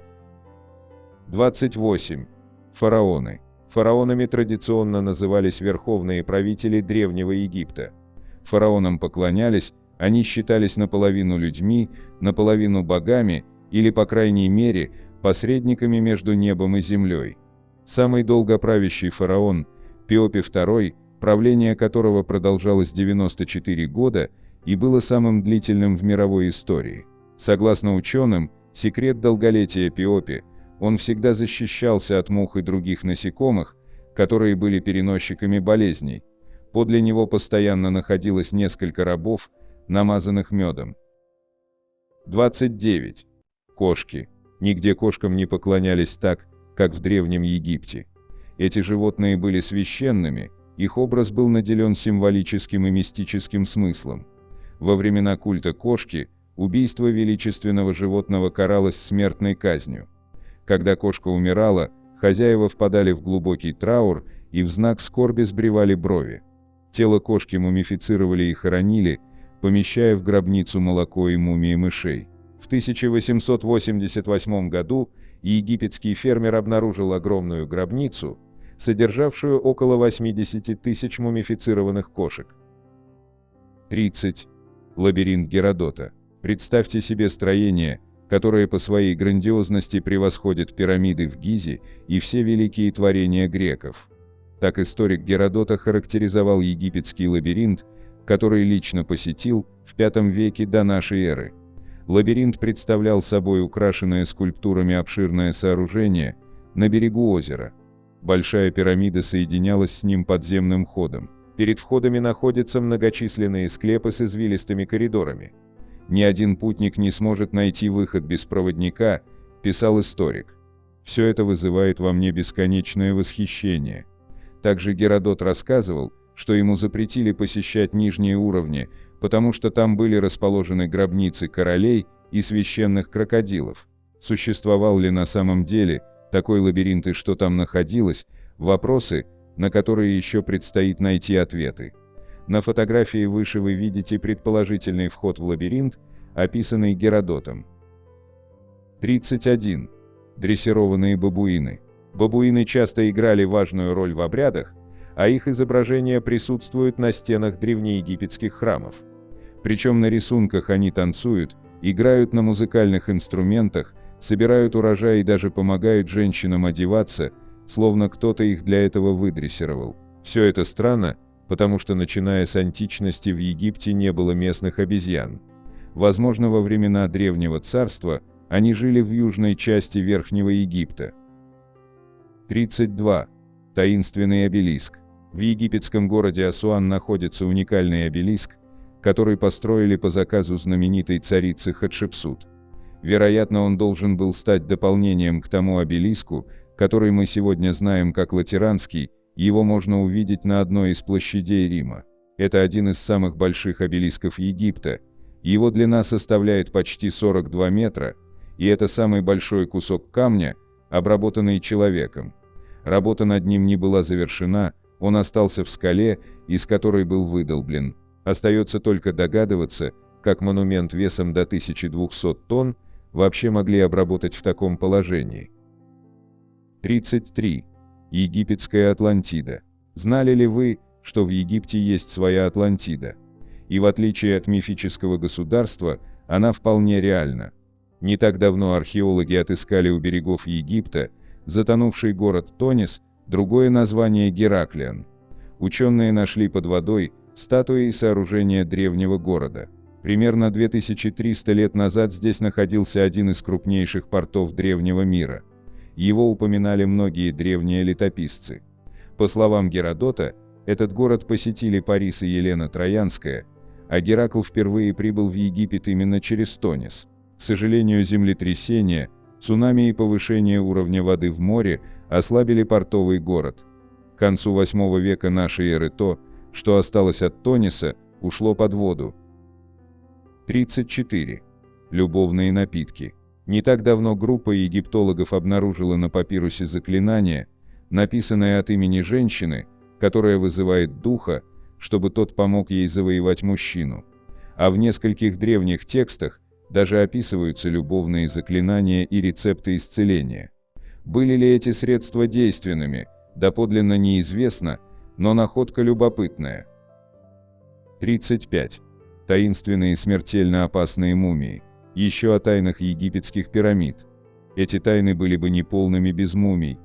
28. Фараоны. Фараонами традиционно назывались верховные правители Древнего Египта. Фараонам поклонялись, они считались наполовину людьми, наполовину богами, или, по крайней мере, посредниками между небом и землей. Самый долгоправящий фараон, Пеопи II, правление которого продолжалось 94 года и было самым длительным в мировой истории. Согласно ученым, секрет долголетия Пеопи – он всегда защищался от мух и других насекомых, которые были переносчиками болезней. Подле него постоянно находилось несколько рабов, намазанных медом. 29. Кошки. Нигде кошкам не поклонялись так, как в Древнем Египте. Эти животные были священными, их образ был наделен символическим и мистическим смыслом. Во времена культа кошки убийство величественного животного каралось смертной казнью. Когда кошка умирала, хозяева впадали в глубокий траур и в знак скорби сбривали брови. Тело кошки мумифицировали и хоронили, помещая в гробницу молоко и мумии мышей. В 1888 году египетский фермер обнаружил огромную гробницу, содержавшую около 80 тысяч мумифицированных кошек. 30. Лабиринт Геродота. Представьте себе строение, которое по своей грандиозности превосходит пирамиды в Гизе и все великие творения греков. Так историк Геродота характеризовал египетский лабиринт, который лично посетил в V веке до нашей эры. Лабиринт представлял собой украшенное скульптурами обширное сооружение на берегу озера. Большая пирамида соединялась с ним подземным ходом. Перед входами находятся многочисленные склепы с извилистыми коридорами. «Ни один путник не сможет найти выход без проводника», – писал историк. Все это вызывает во мне бесконечное восхищение. Также Геродот рассказывал, что ему запретили посещать нижние уровни, потому что там были расположены гробницы королей и священных крокодилов. Существовал ли на самом деле такой лабиринт и что там находилось – вопросы, на которые еще предстоит найти ответы. На фотографии выше вы видите предположительный вход в лабиринт, описанный Геродотом. 31. Дрессированные бабуины. Бабуины часто играли важную роль в обрядах, а их изображения присутствуют на стенах древнеегипетских храмов. Причем на рисунках они танцуют, играют на музыкальных инструментах, собирают урожай и даже помогают женщинам одеваться, словно кто-то их для этого выдрессировал. Все это странно, потому что начиная с античности в Египте не было местных обезьян. Возможно, во времена Древнего Царства они жили в южной части Верхнего Египта. 32. Таинственный обелиск. В египетском городе Асуан находится уникальный обелиск, который построили по заказу знаменитой царицы Хатшепсут. Вероятно, он должен был стать дополнением к тому обелиску, который мы сегодня знаем как Латеранский, его можно увидеть на одной из площадей Рима. Это один из самых больших обелисков Египта, его длина составляет почти 42 метра, и это самый большой кусок камня, обработанный человеком. Работа над ним не была завершена, он остался в скале, из которой был выдолблен. Остается только догадываться, как монумент весом до 1200 тонн вообще могли обработать в таком положении. 33. Египетская Атлантида. Знали ли вы, что в Египте есть своя Атлантида? И в отличие от мифического государства, она вполне реальна. Не так давно археологи отыскали у берегов Египта затонувший город Тонис, другое название Гераклион. Ученые нашли под водой статуи и сооружения древнего города. Примерно 2300 лет назад здесь находился один из крупнейших портов древнего мира. Его упоминали многие древние летописцы. По словам Геродота, этот город посетили Парис и Елена Троянская, а Геракл впервые прибыл в Египет именно через Тонис. К сожалению, землетрясения, цунами и повышение уровня воды в море ослабили портовый город. К концу 8 века нашей эры то, что осталось от Тониса, ушло под воду. 34. Любовные напитки. Не так давно группа египтологов обнаружила на папирусе заклинание, написанное от имени женщины, которая вызывает духа, чтобы тот помог ей завоевать мужчину. А в нескольких древних текстах даже описываются любовные заклинания и рецепты исцеления. Были ли эти средства действенными, доподлинно неизвестно, но находка любопытная. 35. Таинственные смертельно опасные мумии. Еще о тайнах египетских пирамид. Эти тайны были бы неполными без мумий.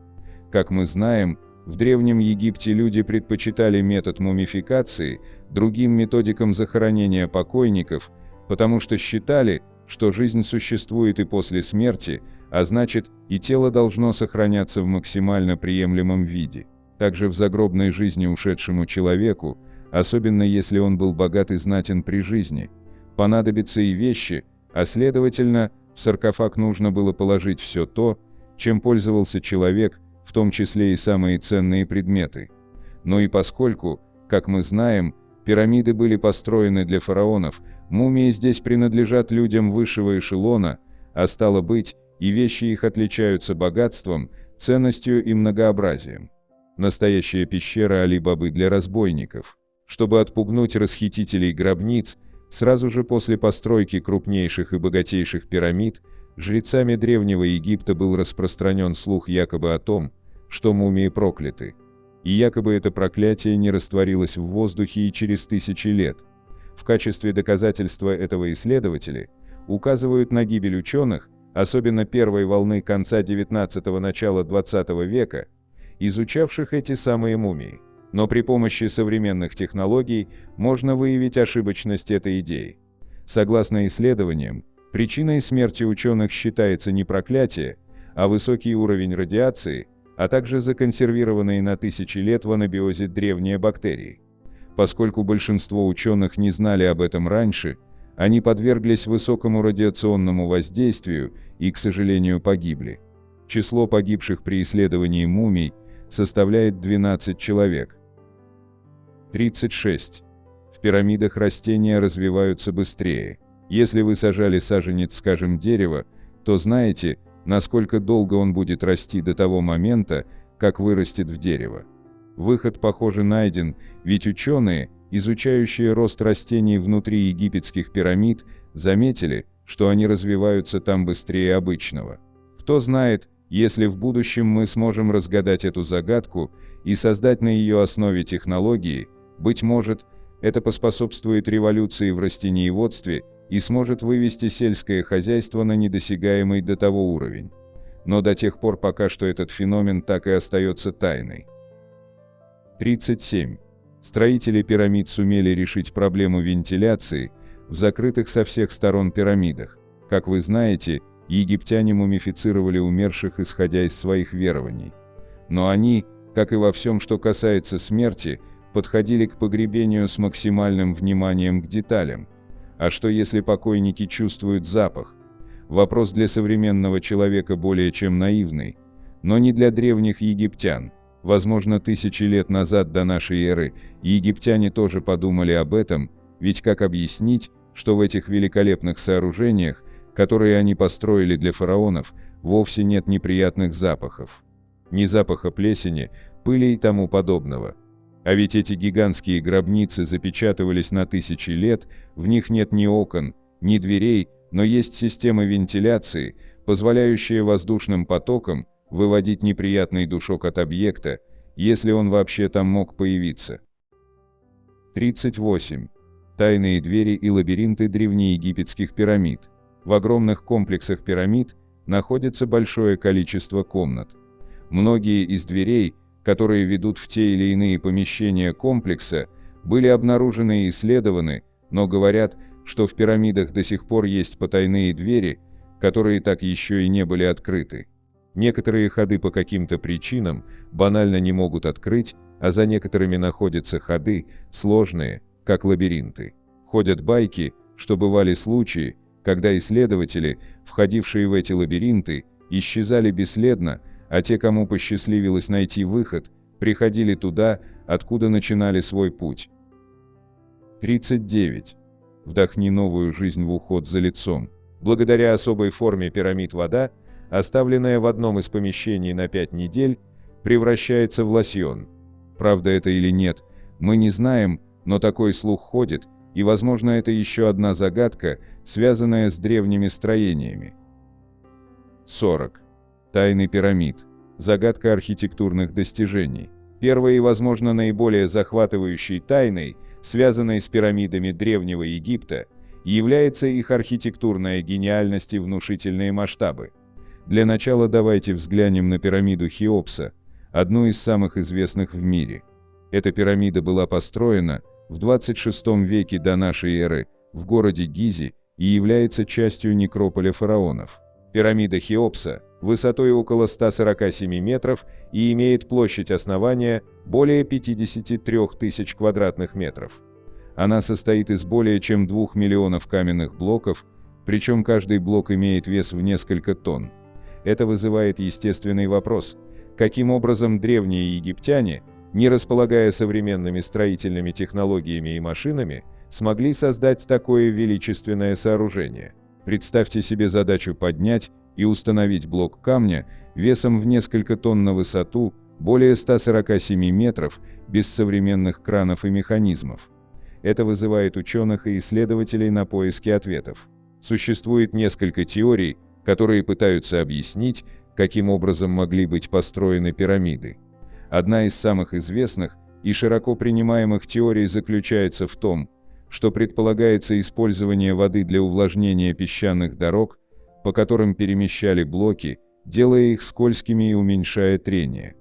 Как мы знаем, в Древнем Египте люди предпочитали метод мумификации другим методикам захоронения покойников, потому что считали, что жизнь существует и после смерти, а значит, и тело должно сохраняться в максимально приемлемом виде. Также в загробной жизни ушедшему человеку, особенно если он был богат и знатен при жизни, понадобятся и вещи, а следовательно, в саркофаг нужно было положить все то, чем пользовался человек, в том числе и самые ценные предметы. Но и поскольку, как мы знаем, пирамиды были построены для фараонов, мумии здесь принадлежат людям высшего эшелона, а стало быть, и вещи их отличаются богатством, ценностью и многообразием. Настоящая пещера Али-Бабы для разбойников. Чтобы отпугнуть расхитителей гробниц, сразу же после постройки крупнейших и богатейших пирамид, жрецами Древнего Египта был распространен слух якобы о том, что мумии прокляты. И якобы это проклятие не растворилось в воздухе и через тысячи лет. В качестве доказательства этого исследователи указывают на гибель ученых, особенно первой волны конца XIX – начала XX века, изучавших эти самые мумии. Но при помощи современных технологий можно выявить ошибочность этой идеи. Согласно исследованиям, причиной смерти ученых считается не проклятие, а высокий уровень радиации, а также законсервированные на тысячи лет в анабиозе древние бактерии. Поскольку большинство ученых не знали об этом раньше, они подверглись высокому радиационному воздействию и, к сожалению, погибли. Число погибших при исследовании мумий составляет 12 человек. 36. В пирамидах растения развиваются быстрее. Если вы сажали саженец, скажем, дерева, то знаете, насколько долго он будет расти до того момента, как вырастет в дерево. Выход, похоже, найден, ведь ученые, изучающие рост растений внутри египетских пирамид, заметили, что они развиваются там быстрее обычного. Кто знает, Если в будущем мы сможем разгадать эту загадку и создать на ее основе технологии, быть может, это поспособствует революции в растениеводстве и сможет вывести сельское хозяйство на недосягаемый до того уровень. Но до тех пор пока что этот феномен так и остается тайной. 37. Строители пирамид сумели решить проблему вентиляции в закрытых со всех сторон пирамидах. Как вы знаете, египтяне мумифицировали умерших, исходя из своих верований. Но они, как и во всем, что касается смерти, подходили к погребению с максимальным вниманием к деталям. А что если покойники чувствуют запах? Вопрос для современного человека более чем наивный, но не для древних египтян. Возможно, тысячи лет назад до нашей эры египтяне тоже подумали об этом, ведь как объяснить, что в этих великолепных сооружениях, которые они построили для фараонов, вовсе нет неприятных запахов. Ни запаха плесени, пыли и тому подобного. А ведь эти гигантские гробницы запечатывались на тысячи лет, в них нет ни окон, ни дверей, но есть система вентиляции, позволяющая воздушным потокам выводить неприятный душок от объекта, если он вообще там мог появиться. 38. Тайные двери и лабиринты древнеегипетских пирамид. В огромных комплексах пирамид находится большое количество комнат. Многие из дверей, которые ведут в те или иные помещения комплекса, были обнаружены и исследованы, но говорят, что в пирамидах до сих пор есть потайные двери, которые так еще и не были открыты. Некоторые ходы по каким-то причинам банально не могут открыть, а за некоторыми находятся ходы, сложные, как лабиринты. Ходят байки, что бывали случаи, когда исследователи, входившие в эти лабиринты, исчезали бесследно, а те, кому посчастливилось найти выход, приходили туда, откуда начинали свой путь. 39. Вдохни новую жизнь в уход за лицом. Благодаря особой форме пирамид вода, оставленная в одном из помещений на 5 недель, превращается в лосьон. Правда это или нет, мы не знаем, но такой слух ходит, и, возможно, это еще одна загадка, связанная с древними строениями. 40. Тайны пирамид. Загадка архитектурных достижений. Первой и, возможно, наиболее захватывающей тайной, связанной с пирамидами Древнего Египта, является их архитектурная гениальность и внушительные масштабы. Для начала давайте взглянем на пирамиду Хеопса, одну из самых известных в мире. Эта пирамида была построена в 26 веке до нашей эры в городе Гизе и является частью некрополя фараонов. Пирамида Хеопса высотой около 147 метров и имеет площадь основания более 53 тысяч квадратных метров. Она состоит из более чем 2 миллионов каменных блоков, причем каждый блок имеет вес в несколько тонн. Это вызывает естественный вопрос: каким образом древние египтяне, не располагая современными строительными технологиями и машинами, смогли создать такое величественное сооружение? Представьте себе задачу поднять и установить блок камня весом в несколько тонн на высоту более 147 метров без современных кранов и механизмов. Это вызывает ученых и исследователей на поиски ответов. Существует несколько теорий, которые пытаются объяснить, каким образом могли быть построены пирамиды. Одна из самых известных и широко принимаемых теорий заключается в том, что предполагается использование воды для увлажнения песчаных дорог, по которым перемещали блоки, делая их скользкими и уменьшая трение.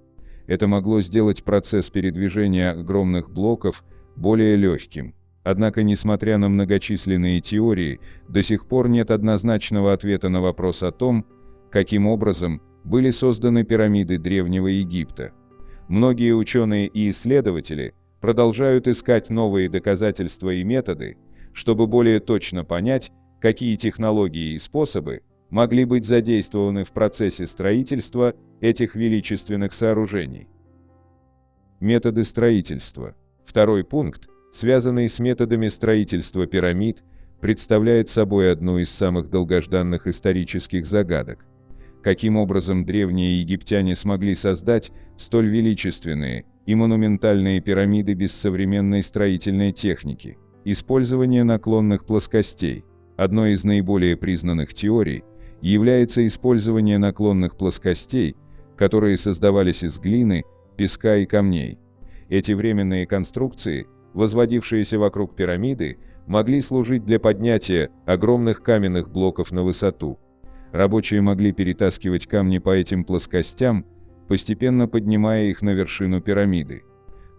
Это могло сделать процесс передвижения огромных блоков более легким. Однако, несмотря на многочисленные теории, до сих пор нет однозначного ответа на вопрос о том, каким образом были созданы пирамиды Древнего Египта. Многие ученые и исследователи продолжают искать новые доказательства и методы, чтобы более точно понять, какие технологии и способы могли быть задействованы в процессе строительства этих величественных сооружений. Методы строительства. Второй пункт, связанный с методами строительства пирамид, представляет собой одну из самых долгожданных исторических загадок. Каким образом древние египтяне смогли создать столь величественные и монументальные пирамиды без современной строительной техники? Использование наклонных плоскостей. Одной из наиболее признанных теорий является использование наклонных плоскостей, которые создавались из глины, песка и камней. Эти временные конструкции, возводившиеся вокруг пирамиды, могли служить для поднятия огромных каменных блоков на высоту. Рабочие могли перетаскивать камни по этим плоскостям, постепенно поднимая их на вершину пирамиды.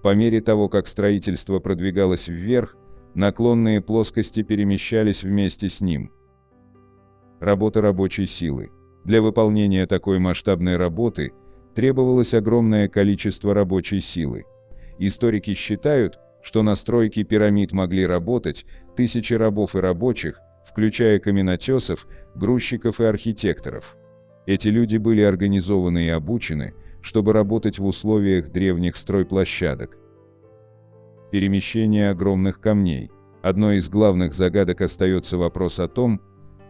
По мере того, как строительство продвигалось вверх, наклонные плоскости перемещались вместе с ним. Работа рабочей силы. Для выполнения такой масштабной работы требовалось огромное количество рабочей силы. Историки считают, что на стройке пирамид могли работать тысячи рабов и рабочих, включая каменотесов, грузчиков и архитекторов. Эти люди были организованы и обучены, чтобы работать в условиях древних стройплощадок. Перемещение огромных камней. Одной из главных загадок остается вопрос о том,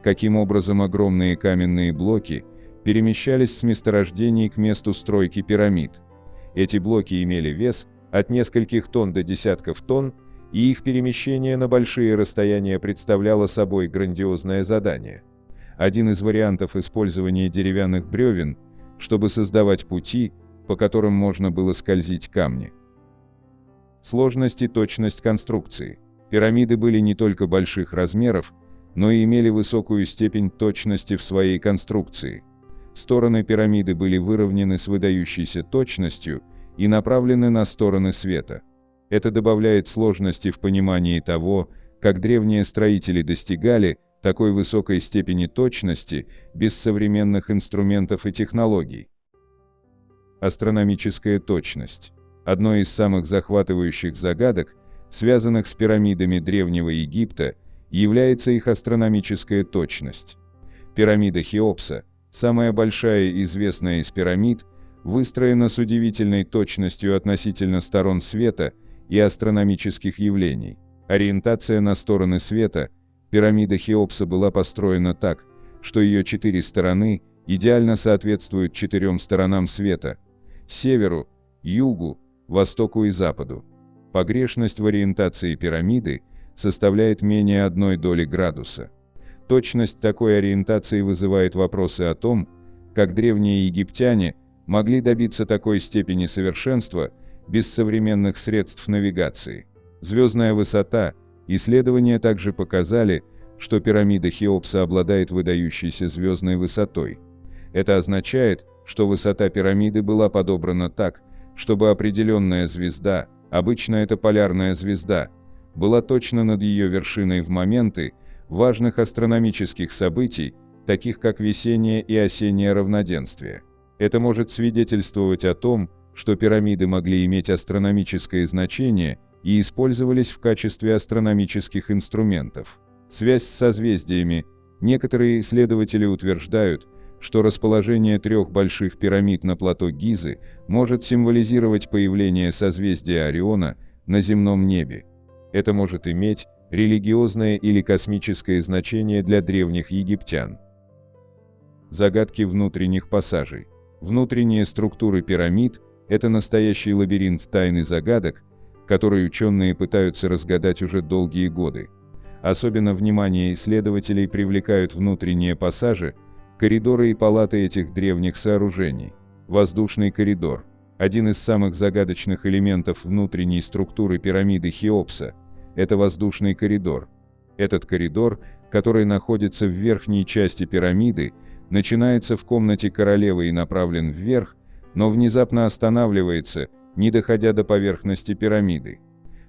каким образом огромные каменные блоки перемещались с месторождений к месту стройки пирамид. Эти блоки имели вес от нескольких тонн до десятков тонн, и их перемещение на большие расстояния представляло собой грандиозное задание. Один из вариантов использования деревянных бревен, чтобы создавать пути, по которым можно было скользить камни. Сложность и точность конструкции. Пирамиды были не только больших размеров, но и имели высокую степень точности в своей конструкции. Стороны пирамиды были выровнены с выдающейся точностью и направлены на стороны света. Это добавляет сложности в понимании того, как древние строители достигали такой высокой степени точности без современных инструментов и технологий. Астрономическая точность. Одной из самых захватывающих загадок, связанных с пирамидами Древнего Египта, является их астрономическая точность. Пирамида Хеопса, самая большая и известная из пирамид, выстроена с удивительной точностью относительно сторон света и астрономических явлений. Ориентация на стороны света. Пирамида Хеопса была построена так, что ее 4 стороны идеально соответствуют 4 сторонам света – северу, югу, востоку и западу. Погрешность в ориентации пирамиды составляет менее 1 доли градуса. Точность такой ориентации вызывает вопросы о том, как древние египтяне могли добиться такой степени совершенства без современных средств навигации. Звездная высота. Исследования также показали, что пирамида Хеопса обладает выдающейся звездной высотой. Это означает, что высота пирамиды была подобрана так, чтобы определенная звезда, обычно это полярная звезда, была точно над ее вершиной в моменты важных астрономических событий, таких как весеннее и осеннее равноденствие. Это может свидетельствовать о том, что пирамиды могли иметь астрономическое значение и использовались в качестве астрономических инструментов. Связь с созвездиями. Некоторые исследователи утверждают, что расположение 3 больших пирамид на плато Гизы может символизировать появление созвездия Ориона на земном небе. Это может иметь религиозное или космическое значение для древних египтян. Загадки внутренних пассажей. Внутренние структуры пирамид – это настоящий лабиринт тайн и загадок, который ученые пытаются разгадать уже долгие годы. Особенно внимание исследователей привлекают внутренние пассажи, коридоры и палаты этих древних сооружений. Воздушный коридор. Один из самых загадочных элементов внутренней структуры пирамиды Хеопса – это воздушный коридор. Этот коридор, который находится в верхней части пирамиды, начинается в комнате королевы и направлен вверх, но внезапно останавливается, не доходя до поверхности пирамиды.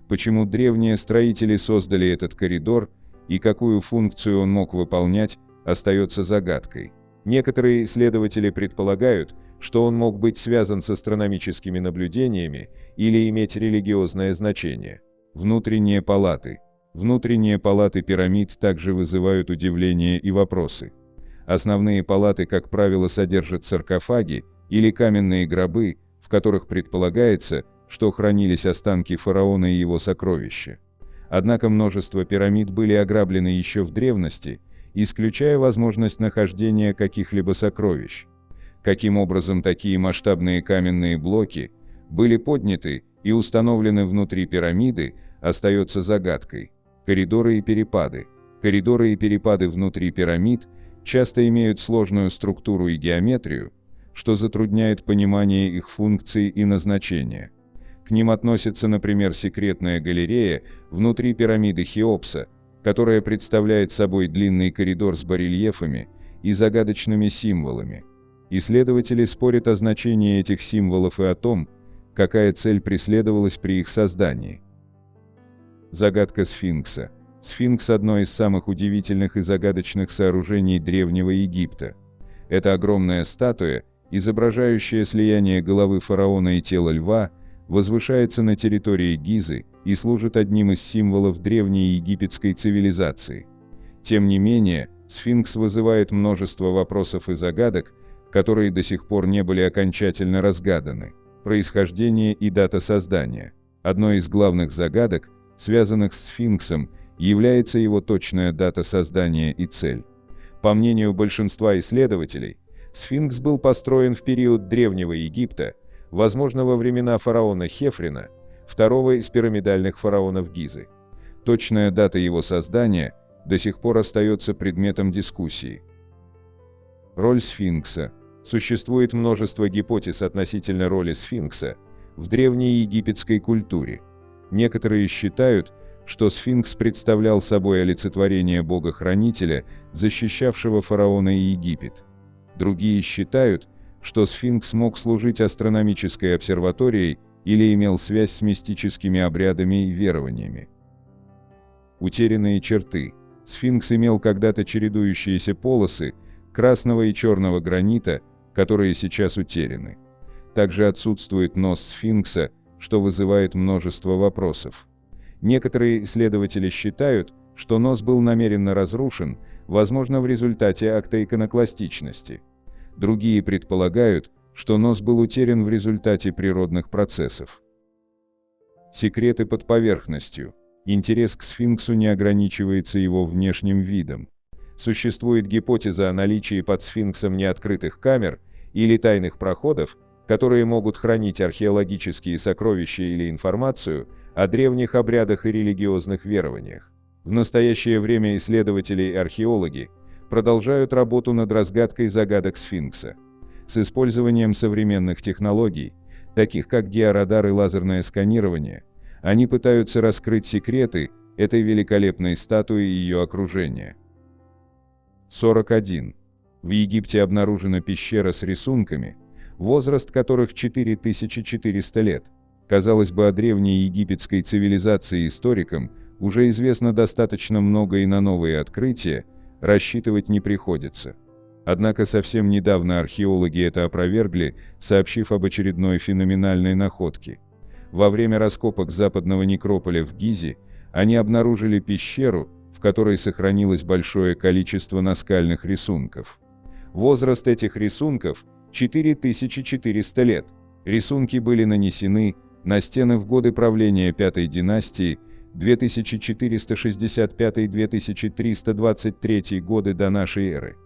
Почему древние строители создали этот коридор и какую функцию он мог выполнять, остается загадкой. Некоторые исследователи предполагают, что он мог быть связан с астрономическими наблюдениями или иметь религиозное значение. Внутренние палаты. Внутренние палаты пирамид также вызывают удивление и вопросы. Основные палаты, как правило, содержат саркофаги или каменные гробы, в которых предполагается, что хранились останки фараона и его сокровища. Однако множество пирамид были ограблены еще в древности, исключая возможность нахождения каких-либо сокровищ. Каким образом такие масштабные каменные блоки были подняты и установлены внутри пирамиды, остается загадкой. Коридоры и перепады. Коридоры и перепады внутри пирамид часто имеют сложную структуру и геометрию, что затрудняет понимание их функций и назначения. К ним относится, например, секретная галерея внутри пирамиды Хеопса, которая представляет собой длинный коридор с барельефами и загадочными символами. Исследователи спорят о значении этих символов и о том, какая цель преследовалась при их создании. Загадка Сфинкса. Сфинкс – одно из самых удивительных и загадочных сооружений Древнего Египта. Это огромная статуя, изображающая слияние головы фараона и тела льва, возвышается на территории Гизы и служит одним из символов древней египетской цивилизации. Тем не менее, сфинкс вызывает множество вопросов и загадок, которые до сих пор не были окончательно разгаданы. Происхождение и дата создания. Одной из главных загадок, связанных с сфинксом, является его точная дата создания и цель. По мнению большинства исследователей, сфинкс был построен в период Древнего Египта, возможно, во времена фараона Хефрена, второго из пирамидальных фараонов Гизы. Точная дата его создания до сих пор остается предметом дискуссии. Роль сфинкса. Существует множество гипотез относительно роли сфинкса в древней египетской культуре. Некоторые считают, что сфинкс представлял собой олицетворение бога-хранителя, защищавшего фараона и Египет. Другие считают, что сфинкс мог служить астрономической обсерваторией или имел связь с мистическими обрядами и верованиями. Утерянные черты. Сфинкс имел когда-то чередующиеся полосы красного и черного гранита, которые сейчас утеряны. Также отсутствует нос сфинкса, что вызывает множество вопросов. Некоторые исследователи считают, что нос был намеренно разрушен, возможно, в результате акта иконокластичности. Другие предполагают, что нос был утерян в результате природных процессов. Секреты под поверхностью. Интерес к сфинксу не ограничивается его внешним видом. Существует гипотеза о наличии под сфинксом неоткрытых камер или тайных проходов, которые могут хранить археологические сокровища или информацию о древних обрядах и религиозных верованиях. В настоящее время исследователи и археологи продолжают работу над разгадкой загадок сфинкса. С использованием современных технологий, таких как георадар и лазерное сканирование, они пытаются раскрыть секреты этой великолепной статуи и ее окружения. 41. В Египте обнаружена пещера с рисунками, возраст которых 4400 лет. Казалось бы, о древней египетской цивилизации историкам уже известно достаточно много, и на новые открытия рассчитывать не приходится. Однако совсем недавно археологи это опровергли, сообщив об очередной феноменальной находке. Во время раскопок западного некрополя в Гизе они обнаружили пещеру, в которой сохранилось большое количество наскальных рисунков. Возраст этих рисунков – 4400 лет. Рисунки были нанесены на стены в годы правления Пятой династии 2465-2323 годы до нашей эры.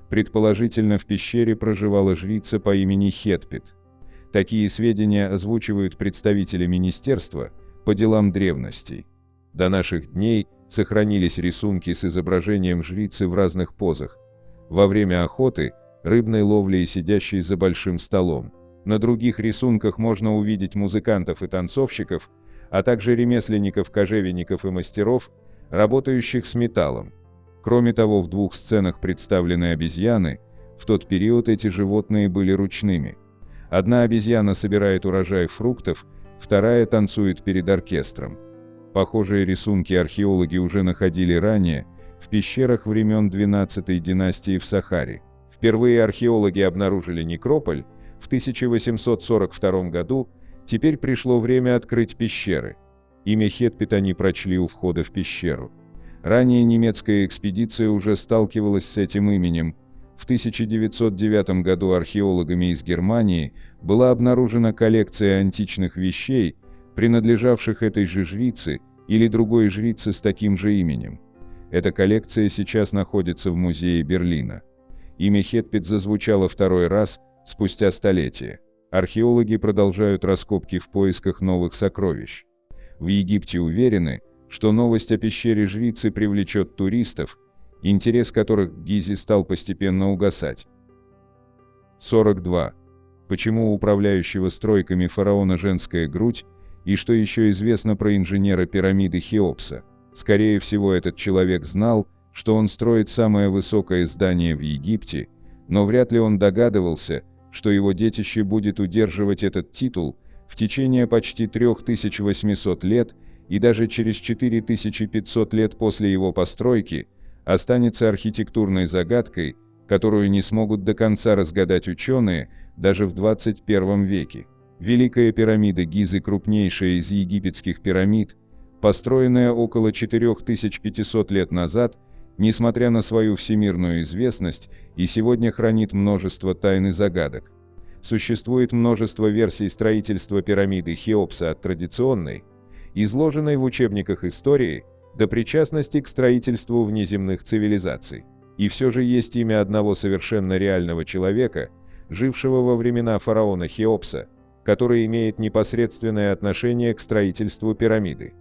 Предположительно, в пещере проживала жрица по имени Хетпет. Такие сведения озвучивают представители Министерства по делам древностей. До наших дней сохранились рисунки с изображением жрицы в разных позах: во время охоты, рыбной ловли и сидящей за большим столом. На других рисунках можно увидеть музыкантов и танцовщиков, а также ремесленников, кожевенников и мастеров, работающих с металлом. Кроме того, в двух сценах представлены обезьяны. В тот период эти животные были ручными. Одна обезьяна собирает урожай фруктов, вторая танцует перед оркестром. Похожие рисунки археологи уже находили ранее в пещерах времен XII династии в Сахаре. Впервые археологи обнаружили некрополь в 1842 году. Теперь пришло время открыть пещеры. Имя Хетпет они прочли у входа в пещеру. Ранее немецкая экспедиция уже сталкивалась с этим именем. В 1909 году археологами из Германии была обнаружена коллекция античных вещей, принадлежавших этой же жрице или другой жрице с таким же именем. Эта коллекция сейчас находится в музее Берлина. Имя Хетпет зазвучало второй раз спустя столетия. Археологи продолжают раскопки в поисках новых сокровищ. В Египте уверены, что новость о пещере жрицы привлечет туристов, интерес которых к Гизе стал постепенно угасать. 42. Почему у управляющего стройками фараона женская грудь, и что еще известно про инженера пирамиды Хеопса? Скорее всего, этот человек знал, что он строит самое высокое здание в Египте, но вряд ли он догадывался, что его детище будет удерживать этот титул в течение почти 3800 лет, и даже через 4500 лет после его постройки останется архитектурной загадкой, которую не смогут до конца разгадать ученые даже в 21 веке. Великая пирамида Гизы, крупнейшая из египетских пирамид, построенная около 4500 лет назад, несмотря на свою всемирную известность, и сегодня хранит множество тайн и загадок. Существует множество версий строительства пирамиды Хеопса, от традиционной, изложенной в учебниках истории, до причастности к строительству внеземных цивилизаций. И все же есть имя одного совершенно реального человека, жившего во времена фараона Хеопса, который имеет непосредственное отношение к строительству пирамиды.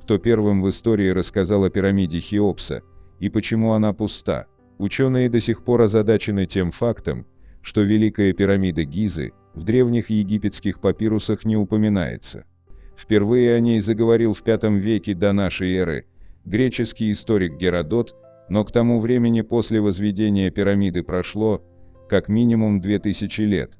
Кто первым в истории рассказал о пирамиде Хеопса и почему она пуста? Ученые до сих пор озадачены тем фактом, что Великая пирамида Гизы в древних египетских папирусах не упоминается. Впервые о ней заговорил в V веке до нашей эры греческий историк Геродот, но к тому времени после возведения пирамиды прошло как минимум 2000 лет.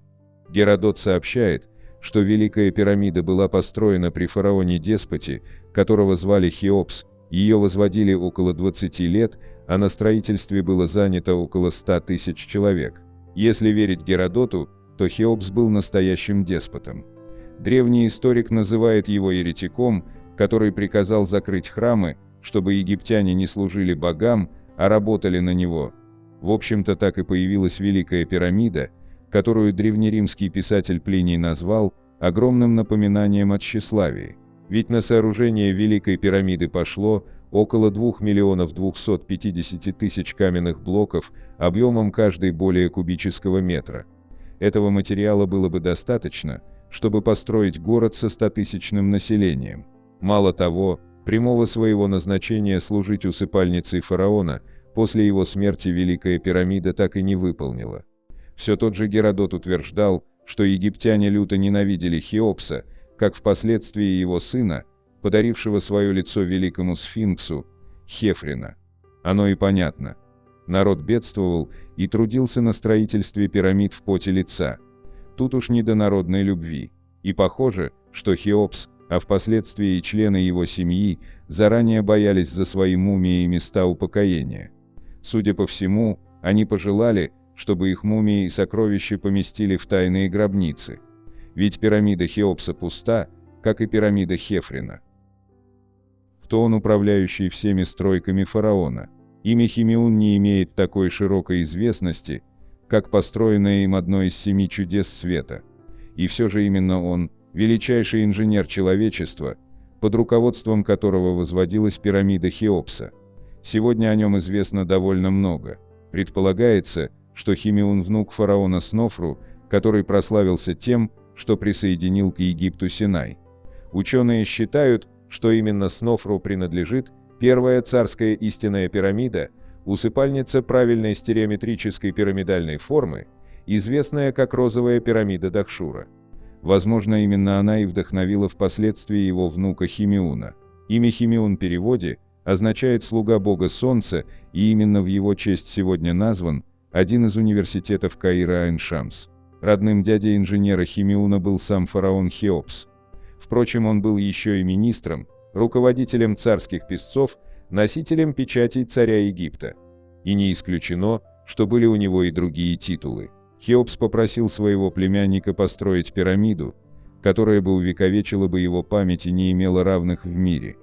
Геродот сообщает, что Великая пирамида была построена при фараоне-деспоте, которого звали Хеопс, ее возводили около 20 лет, а на строительстве было занято около 100 тысяч человек. Если верить Геродоту, то Хеопс был настоящим деспотом. Древний историк называет его еретиком, который приказал закрыть храмы, чтобы египтяне не служили богам, а работали на него. В общем-то, так и появилась Великая пирамида, которую древнеримский писатель Плиний назвал огромным напоминанием о тщеславии. Ведь на сооружение Великой пирамиды пошло около 2 250 000 каменных блоков объемом каждый более кубического метра. Этого материала было бы достаточно, чтобы построить город со 100-тысячным населением. Мало того, прямого своего назначения служить усыпальницей фараона после его смерти Великая пирамида так и не выполнила. Все тот же Геродот утверждал, что египтяне люто ненавидели Хеопса, как впоследствии его сына, подарившего свое лицо великому сфинксу, Хефрина. Оно и понятно. Народ бедствовал и трудился на строительстве пирамид в поте лица. Тут уж не до народной любви. И похоже, что Хеопс, а впоследствии и члены его семьи, заранее боялись за свои мумии и места упокоения. Судя по всему, они пожелали, чтобы их мумии и сокровища поместили в тайные гробницы. Ведь пирамида Хеопса пуста, как и пирамида Хефрина. Кто он, управляющий всеми стройками фараона? Имя Химеун не имеет такой широкой известности, как построенное им одно из 7 чудес света. И все же именно он, величайший инженер человечества, под руководством которого возводилась пирамида Хеопса. Сегодня о нем известно довольно много. Предполагается, что Химеун внук фараона Снофру, который прославился тем, что присоединил к Египту Синай. Ученые считают, что именно Снофру принадлежит первая царская истинная пирамида, усыпальница правильной стереометрической пирамидальной формы, известная как розовая пирамида Дахшура. Возможно, именно она и вдохновила впоследствии его внука Химеуна. Имя Химеун в переводе означает «слуга бога солнца», и именно в его честь сегодня назван один из университетов Каира Айн-Шамс. Родным дядей инженера Химеуна был сам фараон Хеопс. Впрочем, он был еще и министром, руководителем царских писцов, носителем печатей царя Египта. И не исключено, что были у него и другие титулы. Хеопс попросил своего племянника построить пирамиду, которая бы увековечила бы его память и не имела равных в мире.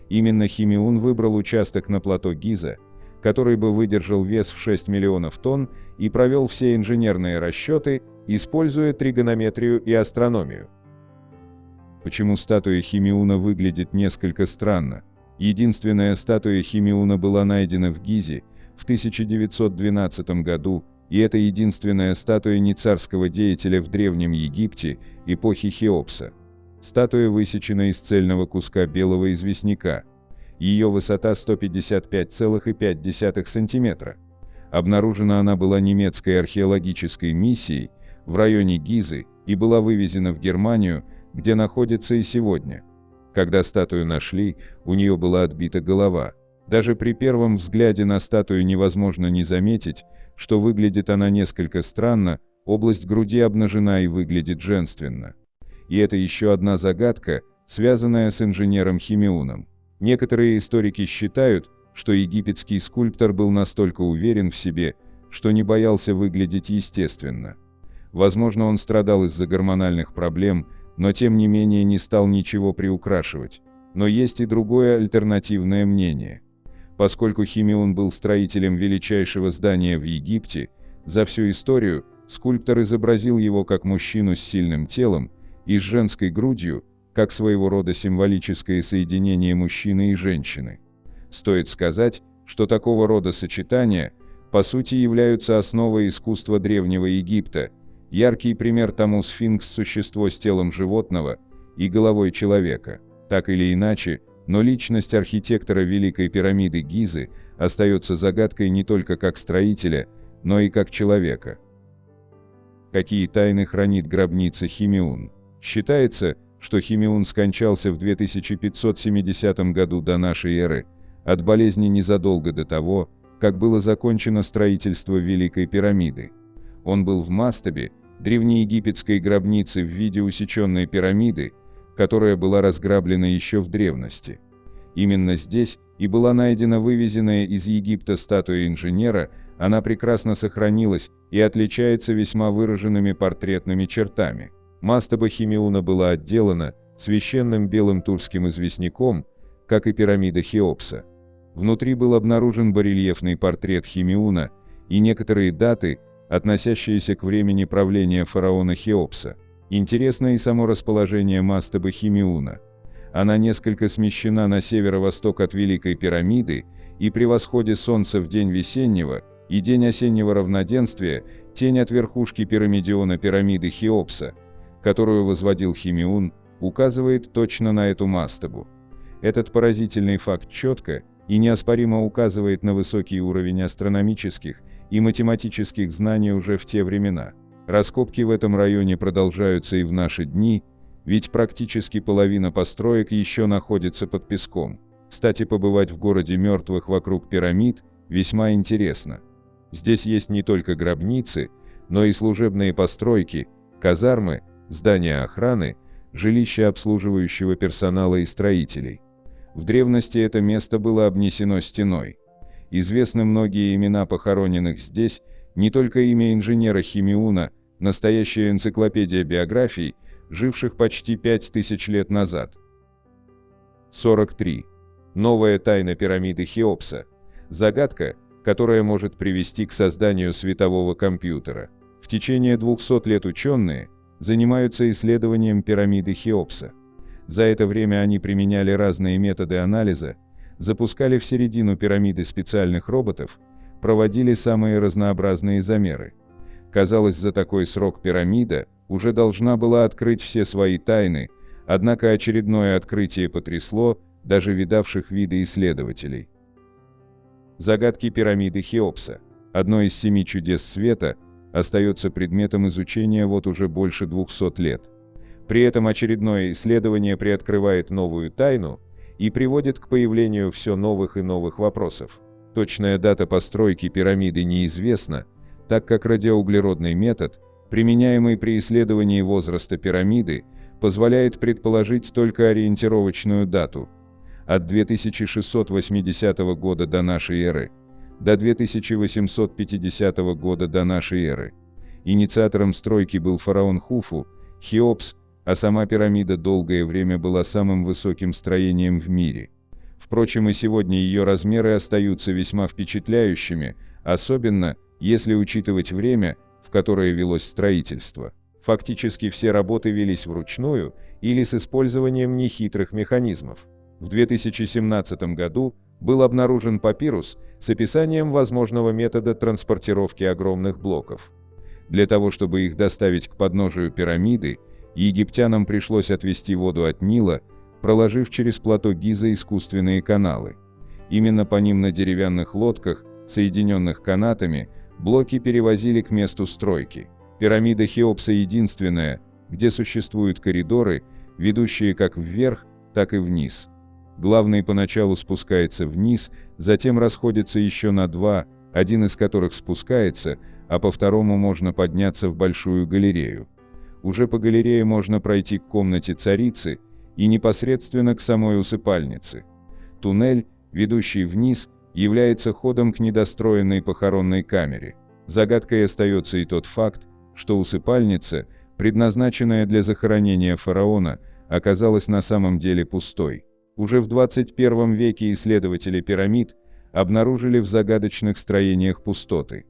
Именно Химеун выбрал участок на плато Гиза, который бы выдержал вес в 6 миллионов тонн, и провел все инженерные расчеты, используя тригонометрию и астрономию. Почему статуя Химеуна выглядит несколько странно? Единственная статуя Химеуна была найдена в Гизе в 1912 году, и это единственная статуя нецарского деятеля в Древнем Египте эпохи Хеопса. Статуя высечена из цельного куска белого известняка. Ее высота 155,5 см. Обнаружена она была немецкой археологической миссией в районе Гизы и была вывезена в Германию, где находится и сегодня. Когда статую нашли, у нее была отбита голова. Даже при первом взгляде на статую невозможно не заметить, что выглядит она несколько странно, область груди обнажена и выглядит женственно. И это еще одна загадка, связанная с инженером Химеуном. Некоторые историки считают, что египетский скульптор был настолько уверен в себе, что не боялся выглядеть естественно. Возможно, он страдал из-за гормональных проблем, но тем не менее не стал ничего приукрашивать. Но есть и другое альтернативное мнение. Поскольку Химеун был строителем величайшего здания в Египте, за всю историю скульптор изобразил его как мужчину с сильным телом и с женской грудью, как своего рода символическое соединение мужчины и женщины. Стоит сказать, что такого рода сочетания, по сути, являются основой искусства Древнего Египта. Яркий пример тому сфинкс – существо с телом животного и головой человека. Так или иначе, но личность архитектора Великой пирамиды Гизы остается загадкой не только как строителя, но и как человека. Какие тайны хранит гробница Химеун? Считается, что Химеун скончался в 2570 году до нашей эры от болезни незадолго до того, как было закончено строительство Великой пирамиды. Он был в мастабе, древнеегипетской гробницы в виде усеченной пирамиды, которая была разграблена еще в древности. Именно здесь и была найдена вывезенная из Египта статуя инженера, она прекрасно сохранилась и отличается весьма выраженными портретными чертами. Мастаба Химеуна была отделана священным белым турским известняком, как и пирамида Хеопса. Внутри был обнаружен барельефный портрет Химеуна и некоторые даты, относящиеся к времени правления фараона Хеопса. Интересно и само расположение мастабы Химеуна. Она несколько смещена на северо-восток от Великой пирамиды, и при восходе солнца в день весеннего и день осеннего равноденствия тень от верхушки пирамидиона пирамиды Хеопса, которую возводил Химеун, указывает точно на эту мастабу. Этот поразительный факт четко и неоспоримо указывает на высокий уровень астрономических и математических знаний уже в те времена. Раскопки в этом районе продолжаются и в наши дни, ведь практически половина построек еще находится под песком. Кстати, побывать в городе мертвых вокруг пирамид весьма интересно. Здесь есть не только гробницы, но и служебные постройки, казармы, здания охраны, жилища обслуживающего персонала и строителей. В древности это место было обнесено стеной. Известны многие имена похороненных здесь, не только имя инженера Химеуна, настоящая энциклопедия биографий, живших почти 5000 лет назад. 43. Новая тайна пирамиды Хеопса. Загадка, которая может привести к созданию светового компьютера. В течение 200 лет ученые занимаются исследованием пирамиды Хеопса. За это время они применяли разные методы анализа, запускали в середину пирамиды специальных роботов, проводили самые разнообразные замеры. Казалось, за такой срок пирамида уже должна была открыть все свои тайны, однако очередное открытие потрясло даже видавших виды исследователей. Загадки пирамиды Хеопса, одно из 7 чудес света, остается предметом изучения вот уже больше 200 лет. При этом очередное исследование приоткрывает новую тайну и приводит к появлению все новых и новых вопросов. Точная дата постройки пирамиды неизвестна, так как радиоуглеродный метод, применяемый при исследовании возраста пирамиды, позволяет предположить только ориентировочную дату – от 2680 года до нашей эры до 2850 года до нашей эры. Инициатором стройки был фараон Хуфу, Хеопс, а сама пирамида долгое время была самым высоким строением в мире. Впрочем, и сегодня ее размеры остаются весьма впечатляющими, особенно если учитывать время, в которое велось строительство. Фактически все работы велись вручную или с использованием нехитрых механизмов. В 2017 году был обнаружен папирус с описанием возможного метода транспортировки огромных блоков. Для того, чтобы их доставить к подножию пирамиды, египтянам пришлось отвезти воду от Нила, проложив через плато Гиза искусственные каналы. Именно по ним на деревянных лодках, соединенных канатами, блоки перевозили к месту стройки. Пирамида Хеопса единственная, где существуют коридоры, ведущие как вверх, так и вниз. Главный поначалу спускается вниз, затем расходится еще на два, один из которых спускается, а по второму можно подняться в большую галерею. Уже по галерее можно пройти к комнате царицы и непосредственно к самой усыпальнице. Туннель, ведущий вниз, является ходом к недостроенной похоронной камере. Загадкой остается и тот факт, что усыпальница, предназначенная для захоронения фараона, оказалась на самом деле пустой. Уже в 21 веке исследователи пирамид обнаружили в загадочных строениях пустоты.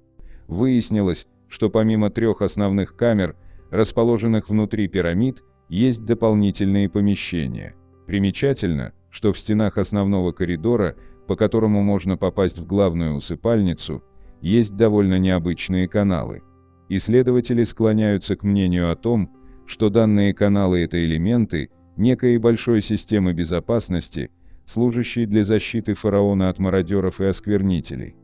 Выяснилось, что помимо 3 основных камер, расположенных внутри пирамид, есть дополнительные помещения. Примечательно, что в стенах основного коридора, по которому можно попасть в главную усыпальницу, есть довольно необычные каналы. Исследователи склоняются к мнению о том, что данные каналы – это элементы некой большой системы безопасности, служащей для защиты фараона от мародеров и осквернителей.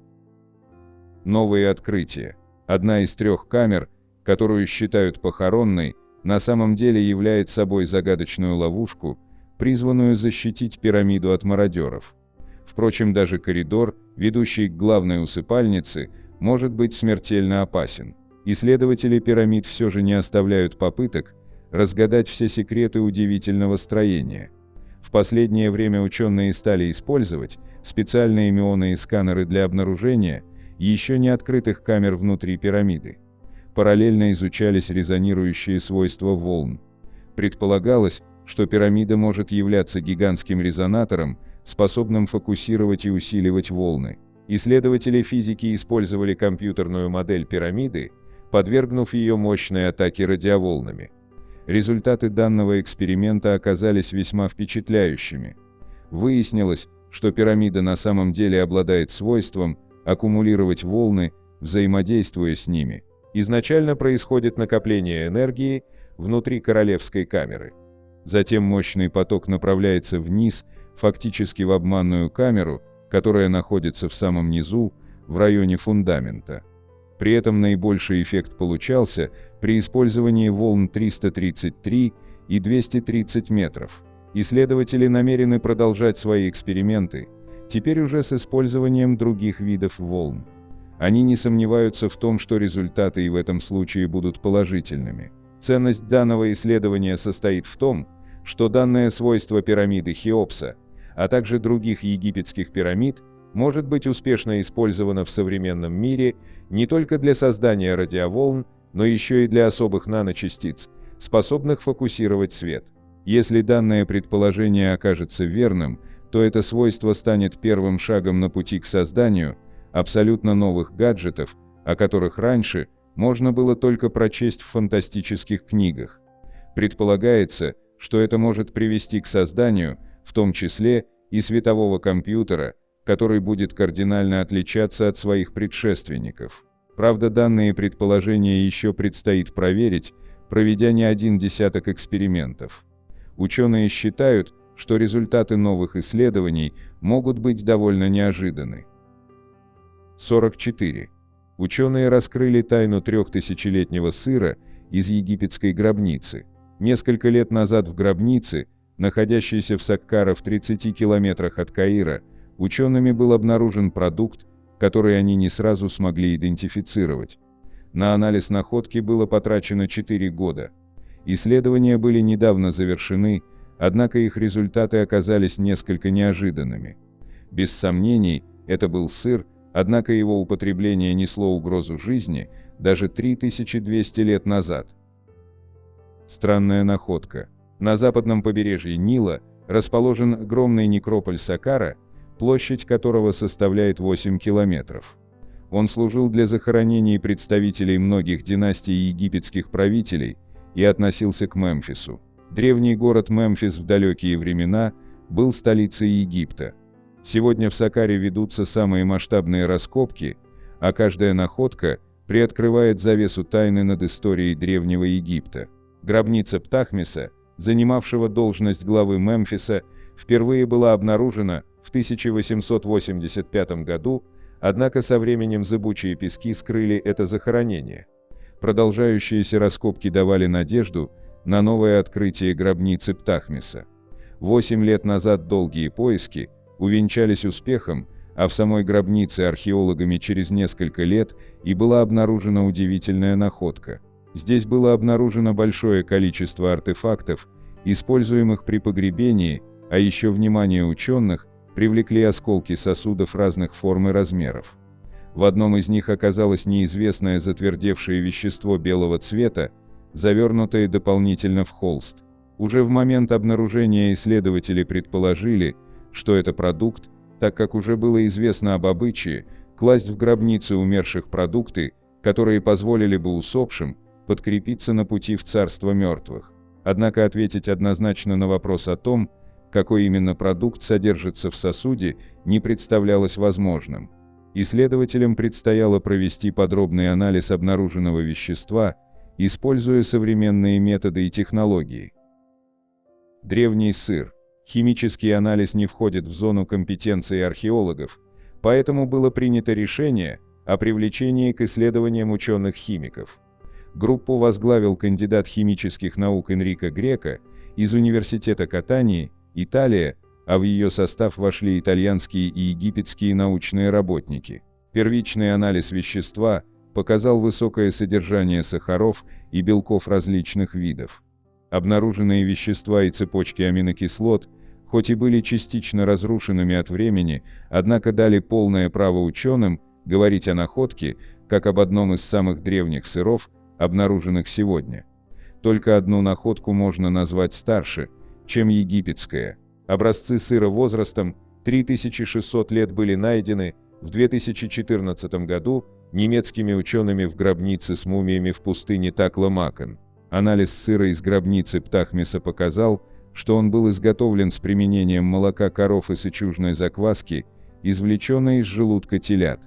Новые открытия. Одна из 3 камер, которую считают похоронной, на самом деле является собой загадочную ловушку, призванную защитить пирамиду от мародеров. Впрочем, даже коридор, ведущий к главной усыпальнице, может быть смертельно опасен. Исследователи пирамид все же не оставляют попыток разгадать все секреты удивительного строения. В последнее время ученые стали использовать специальные мионные сканеры для обнаружения еще не открытых камер внутри пирамиды. Параллельно изучались резонирующие свойства волн. Предполагалось, что пирамида может являться гигантским резонатором, способным фокусировать и усиливать волны. Исследователи физики использовали компьютерную модель пирамиды, подвергнув ее мощной атаке радиоволнами. Результаты данного эксперимента оказались весьма впечатляющими. Выяснилось, что пирамида на самом деле обладает свойством аккумулировать волны, взаимодействуя с ними. Изначально происходит накопление энергии внутри королевской камеры. Затем мощный поток направляется вниз, фактически в обманную камеру, которая находится в самом низу, в районе фундамента. При этом наибольший эффект получался при использовании волн 333 и 230 метров. Исследователи намерены продолжать свои эксперименты, теперь уже с использованием других видов волн. Они не сомневаются в том, что результаты и в этом случае будут положительными. Ценность данного исследования состоит в том, что данное свойство пирамиды Хеопса, а также других египетских пирамид, может быть успешно использовано в современном мире не только для создания радиоволн, но еще и для особых наночастиц, способных фокусировать свет. Если данное предположение окажется верным, то это свойство станет первым шагом на пути к созданию абсолютно новых гаджетов, о которых раньше можно было только прочесть в фантастических книгах. Предполагается, что это может привести к созданию, в том числе, и светового компьютера, который будет кардинально отличаться от своих предшественников. Правда, данные предположения еще предстоит проверить, проведя не один десяток экспериментов. Ученые считают, что результаты новых исследований могут быть довольно неожиданны. 44. Ученые раскрыли тайну 3000-летнего сыра из египетской гробницы. Несколько лет назад в гробнице, находящейся в Саккара в 30 километрах от Каира, учеными был обнаружен продукт, который они не сразу смогли идентифицировать. На анализ находки было потрачено 4 года. Исследования были недавно завершены, однако их результаты оказались несколько неожиданными. Без сомнений, это был сыр, однако его употребление несло угрозу жизни даже 3200 лет назад. Странная находка. На западном побережье Нила расположен огромный некрополь Саккара, площадь которого составляет 8 километров. Он служил для захоронений представителей многих династий египетских правителей и относился к Мемфису. Древний город Мемфис в далекие времена был столицей Египта. Сегодня в Саккаре ведутся самые масштабные раскопки, а каждая находка приоткрывает завесу тайны над историей Древнего Египта. Гробница Птахмеса, занимавшего должность главы Мемфиса, впервые была обнаружена в 1885 году, однако со временем зыбучие пески скрыли это захоронение. Продолжающиеся раскопки давали надежду на новое открытие гробницы Птахмиса. 8 лет назад долгие поиски увенчались успехом, а в самой гробнице археологами через несколько лет и была обнаружена удивительная находка. Здесь было обнаружено большое количество артефактов, используемых при погребении, а еще внимание ученых привлекли осколки сосудов разных форм и размеров. В одном из них оказалось неизвестное затвердевшее вещество белого цвета, завернутое дополнительно в холст. Уже в момент обнаружения исследователи предположили, что это продукт, так как уже было известно об обычае класть в гробницы умерших продукты, которые позволили бы усопшим подкрепиться на пути в царство мертвых. Однако ответить однозначно на вопрос о том, какой именно продукт содержится в сосуде, не представлялось возможным. Исследователям предстояло провести подробный анализ обнаруженного вещества, используя современные методы и технологии. Древний сыр. Химический анализ не входит в зону компетенции археологов, поэтому было принято решение о привлечении к исследованиям ученых-химиков. Группу возглавил кандидат химических наук Энрико Греко из Университета Катании, Италия, а в ее состав вошли итальянские и египетские научные работники. Первичный анализ вещества показал высокое содержание сахаров и белков различных видов. Обнаруженные вещества и цепочки аминокислот, хоть и были частично разрушенными от времени, однако дали полное право ученым говорить о находке, как об одном из самых древних сыров, обнаруженных сегодня. Только одну находку можно назвать старше, чем египетская. Образцы сыра возрастом 3600 лет были найдены в 2014 году немецкими учеными в гробнице с мумиями в пустыне Такла-Макен. Анализ сыра из гробницы Птахмиса показал, что он был изготовлен с применением молока коров и сычужной закваски, извлеченной из желудка телят.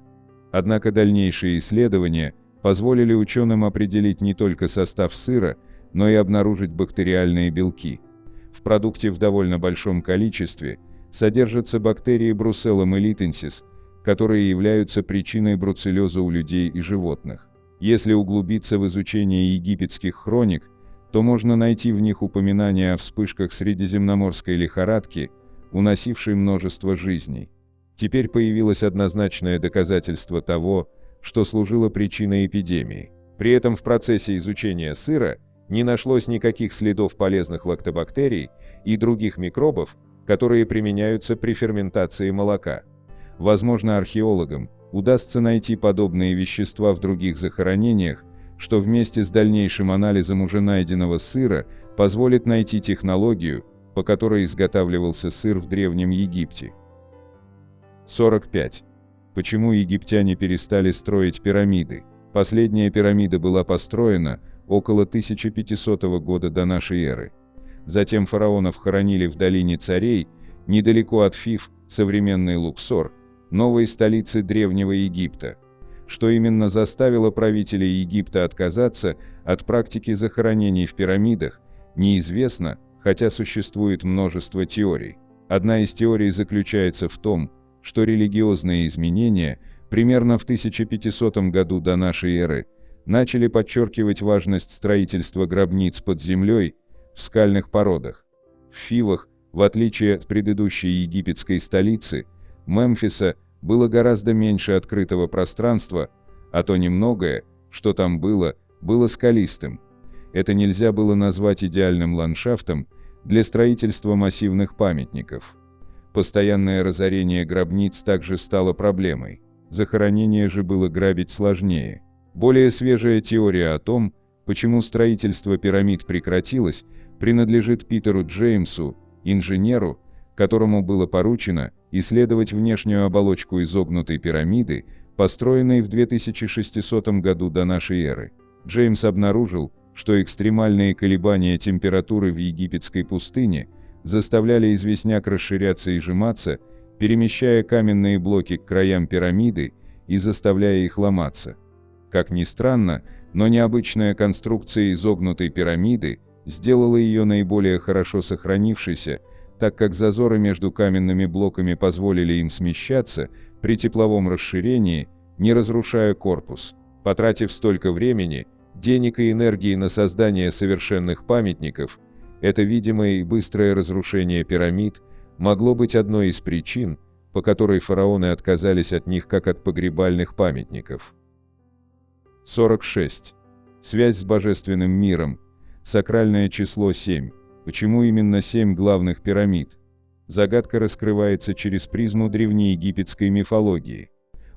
Однако дальнейшие исследования позволили ученым определить не только состав сыра, но и обнаружить бактериальные белки. В продукте в довольно большом количестве содержатся бактерии Brucella melitensis, которые являются причиной бруцеллеза у людей и животных. Если углубиться в изучение египетских хроник, то можно найти в них упоминания о вспышках средиземноморской лихорадки, уносившей множество жизней. Теперь появилось однозначное доказательство того, что служило причиной эпидемии. При этом в процессе изучения сыра не нашлось никаких следов полезных лактобактерий и других микробов, которые применяются при ферментации молока. Возможно, археологам удастся найти подобные вещества в других захоронениях, что вместе с дальнейшим анализом уже найденного сыра позволит найти технологию, по которой изготавливался сыр в Древнем Египте. 45. Почему египтяне перестали строить пирамиды? Последняя пирамида была построена около 1500 года до нашей эры. Затем фараонов хоронили в долине царей, недалеко от Фив, современный Луксор, новой столицы Древнего Египта. Что именно заставило правителей Египта отказаться от практики захоронений в пирамидах, неизвестно, хотя существует множество теорий. Одна из теорий заключается в том, что религиозные изменения примерно в 1500 году до нашей эры начали подчеркивать важность строительства гробниц под землей в скальных породах. В Фивах, в отличие от предыдущей египетской столицы, Мемфиса, было гораздо меньше открытого пространства, а то немногое, что там было скалистым. Это нельзя было назвать идеальным ландшафтом для строительства массивных памятников. Постоянное разорение гробниц также стало проблемой. Захоронение же было грабить сложнее. Более свежая теория о том, почему строительство пирамид прекратилось, принадлежит Питеру Джеймсу, инженеру, которому было поручено исследовать внешнюю оболочку изогнутой пирамиды, построенной в 2600 году до нашей эры. Джеймс обнаружил, что экстремальные колебания температуры в египетской пустыне заставляли известняк расширяться и сжиматься, перемещая каменные блоки к краям пирамиды и заставляя их ломаться. Как ни странно, но необычная конструкция изогнутой пирамиды сделало ее наиболее хорошо сохранившейся, так как зазоры между каменными блоками позволили им смещаться при тепловом расширении, не разрушая корпус. Потратив столько времени, денег и энергии на создание совершенных памятников, это видимое и быстрое разрушение пирамид могло быть одной из причин, по которой фараоны отказались от них как от погребальных памятников. 46. Связь с божественным миром. Сакральное число 7. Почему именно 7 главных пирамид? Загадка раскрывается через призму древнеегипетской мифологии.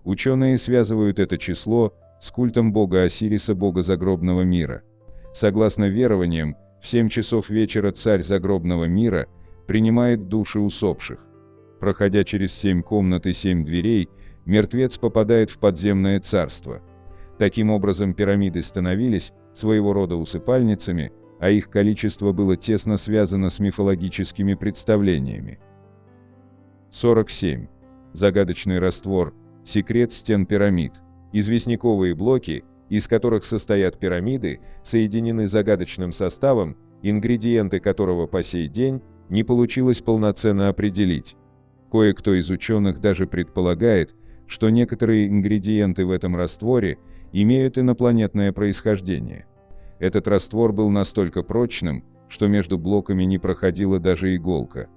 Ученые связывают это число с культом бога Осириса, бога загробного мира. Согласно верованиям, в 7 часов вечера царь загробного мира принимает души усопших. Проходя через 7 комнат и 7 дверей, мертвец попадает в подземное царство. Таким образом, пирамиды становились своего рода усыпальницами, а их количество было тесно связано с мифологическими представлениями. 47. Загадочный раствор. Секрет стен пирамид. Известняковые блоки, из которых состоят пирамиды, соединены загадочным составом, ингредиенты которого по сей день не получилось полноценно определить. Кое-кто из ученых даже предполагает, что некоторые ингредиенты в этом растворе имеют инопланетное происхождение. Этот раствор был настолько прочным, что между блоками не проходила даже иголка.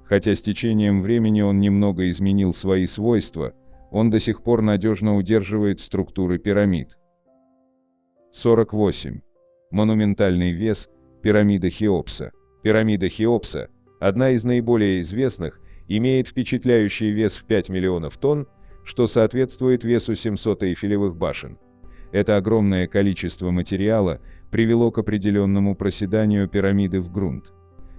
Хотя с течением времени он немного изменил свои свойства, он до сих пор надежно удерживает структуры пирамид. 48. Монументальный вес. Пирамида Хеопса. Пирамида Хеопса, одна из наиболее известных, имеет впечатляющий вес в 5 миллионов тонн, что соответствует весу 700 Эйфелевых башен. Это огромное количество материала привело к определенному проседанию пирамиды в грунт.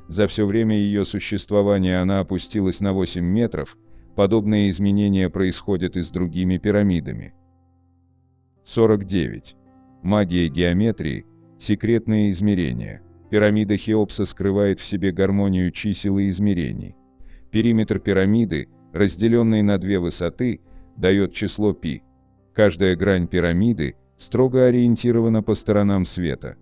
За все время ее существования она опустилась на 8 метров, подобные изменения происходят и с другими пирамидами. 49. Магия геометрии. Секретные измерения. Пирамида Хеопса скрывает в себе гармонию чисел и измерений. Периметр пирамиды, разделенный на две высоты, дает число π. Каждая грань пирамиды строго ориентирована по сторонам света.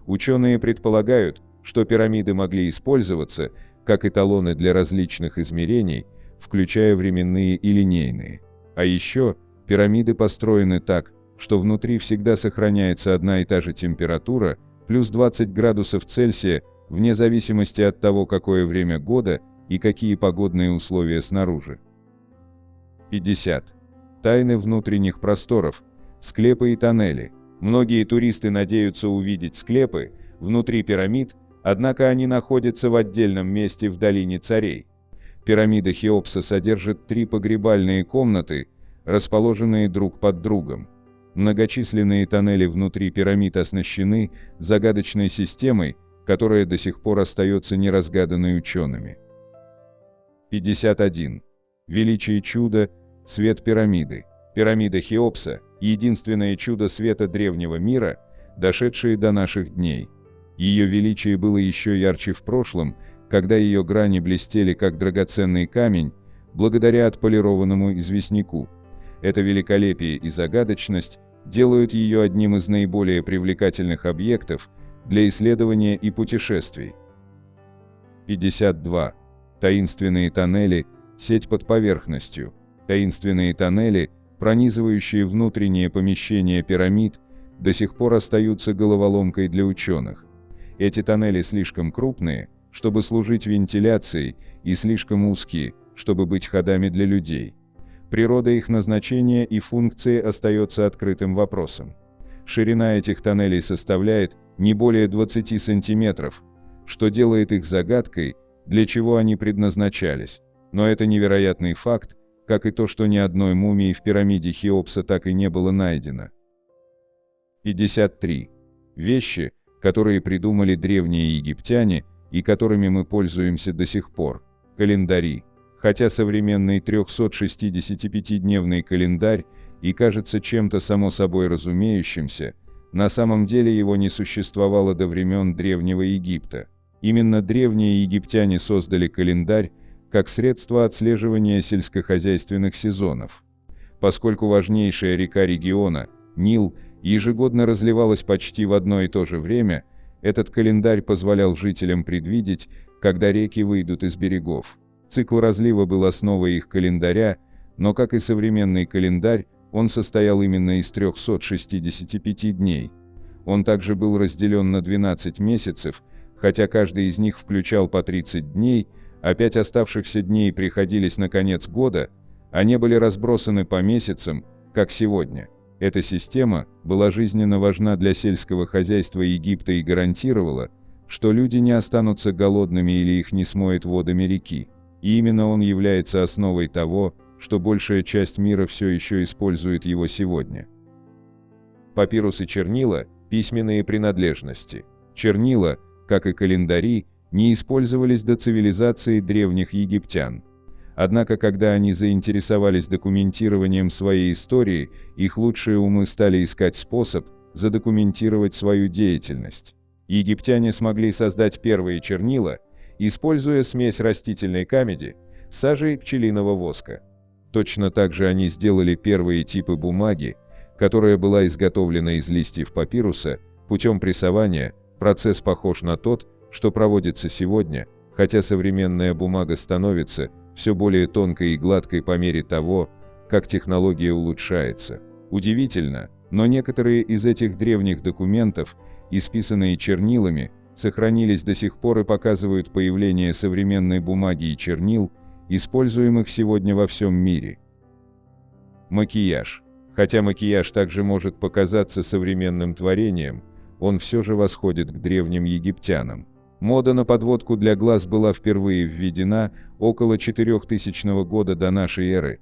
Ученые предполагают, что пирамиды могли использоваться как эталоны для различных измерений, включая временные и линейные. А еще, пирамиды построены так, что внутри всегда сохраняется одна и та же температура, плюс 20 градусов Цельсия, вне зависимости от того, какое время года и какие погодные условия снаружи. 50. Тайны внутренних просторов. Склепы и тоннели. Многие туристы надеются увидеть склепы внутри пирамид, однако они находятся в отдельном месте в долине царей. Пирамида Хеопса содержит 3 погребальные комнаты, расположенные друг под другом. Многочисленные тоннели внутри пирамид оснащены загадочной системой, которая до сих пор остается неразгаданной учеными. 51. Величие чуда. Свет пирамиды. Пирамида Хеопса – единственное чудо света древнего мира, дошедшее до наших дней. Ее величие было еще ярче в прошлом, когда ее грани блестели как драгоценный камень, благодаря отполированному известняку. Это великолепие и загадочность делают ее одним из наиболее привлекательных объектов для исследования и путешествий. 52. Таинственные тоннели. Сеть под поверхностью. Таинственные тоннели, пронизывающие внутренние помещения пирамид, до сих пор остаются головоломкой для ученых. Эти тоннели слишком крупные, чтобы служить вентиляцией, и слишком узкие, чтобы быть ходами для людей. Природа их назначения и функции остается открытым вопросом. Ширина этих тоннелей составляет не более 20 сантиметров, что делает их загадкой, для чего они предназначались. Но это невероятный факт, как и то, что ни одной мумии в пирамиде Хеопса так и не было найдено. 53. Вещи, которые придумали древние египтяне и которыми мы пользуемся до сих пор. Календари. Хотя современный 365-дневный календарь и кажется чем-то само собой разумеющимся, на самом деле его не существовало до времен Древнего Египта. Именно древние египтяне создали календарь как средство отслеживания сельскохозяйственных сезонов. Поскольку важнейшая река региона, Нил, ежегодно разливалась почти в одно и то же время, Этот календарь позволял жителям предвидеть, когда реки выйдут из берегов. Цикл разлива был основой их календаря, но, как и современный календарь, он состоял именно из 365 дней. Он также был разделен на 12 месяцев, хотя каждый из них включал по 30 дней, а 5 оставшихся дней приходились на конец года, а не были разбросаны по месяцам, как сегодня. Эта система была жизненно важна для сельского хозяйства Египта и гарантировала, что люди не останутся голодными или их не смоет водами реки. И именно он является основой того, что большая часть мира все еще использует его сегодня. Папирус и чернила – письменные принадлежности. Чернила, как и календари, не использовались до цивилизации древних египтян. Однако, когда они заинтересовались документированием своей истории, их лучшие умы стали искать способ задокументировать свою деятельность. Египтяне смогли создать первые чернила, используя смесь растительной камеди, сажи и пчелиного воска. Точно так же они сделали первые типы бумаги, которая была изготовлена из листьев папируса путем прессования. Процесс похож на тот, что проводится сегодня, хотя современная бумага становится все более тонкой и гладкой по мере того, как технология улучшается. Удивительно, но некоторые из этих древних документов, исписанные чернилами, сохранились до сих пор и показывают появление современной бумаги и чернил, используемых сегодня во всем мире. Макияж. Хотя макияж также может показаться современным творением, он все же восходит к древним египтянам. Мода на подводку для глаз была впервые введена около 4000 года до нашей эры,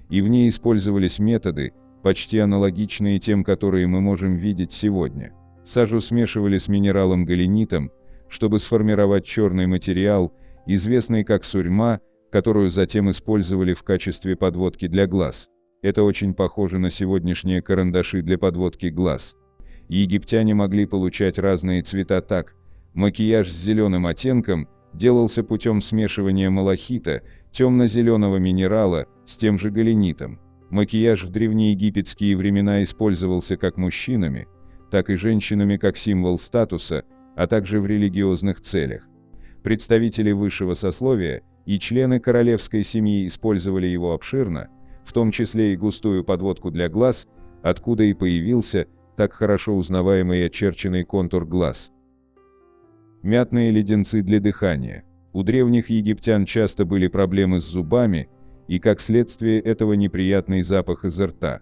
и в ней использовались методы, почти аналогичные тем, которые мы можем видеть сегодня. Сажу смешивали с минералом галенитом, чтобы сформировать черный материал, известный как сурьма, которую затем использовали в качестве подводки для глаз. Это очень похоже на сегодняшние карандаши для подводки глаз. Египтяне могли получать разные цвета так. Макияж с зеленым оттенком делался путем смешивания малахита, темно-зеленого минерала, с тем же галенитом. Макияж в древнеегипетские времена использовался как мужчинами, так и женщинами как символ статуса, а также в религиозных целях. Представители высшего сословия и члены королевской семьи использовали его обширно, в том числе и густую подводку для глаз, откуда и появился так хорошо узнаваемый очерченный контур глаз. Мятные леденцы для дыхания. У древних египтян часто были проблемы с зубами, и как следствие этого неприятный запах изо рта.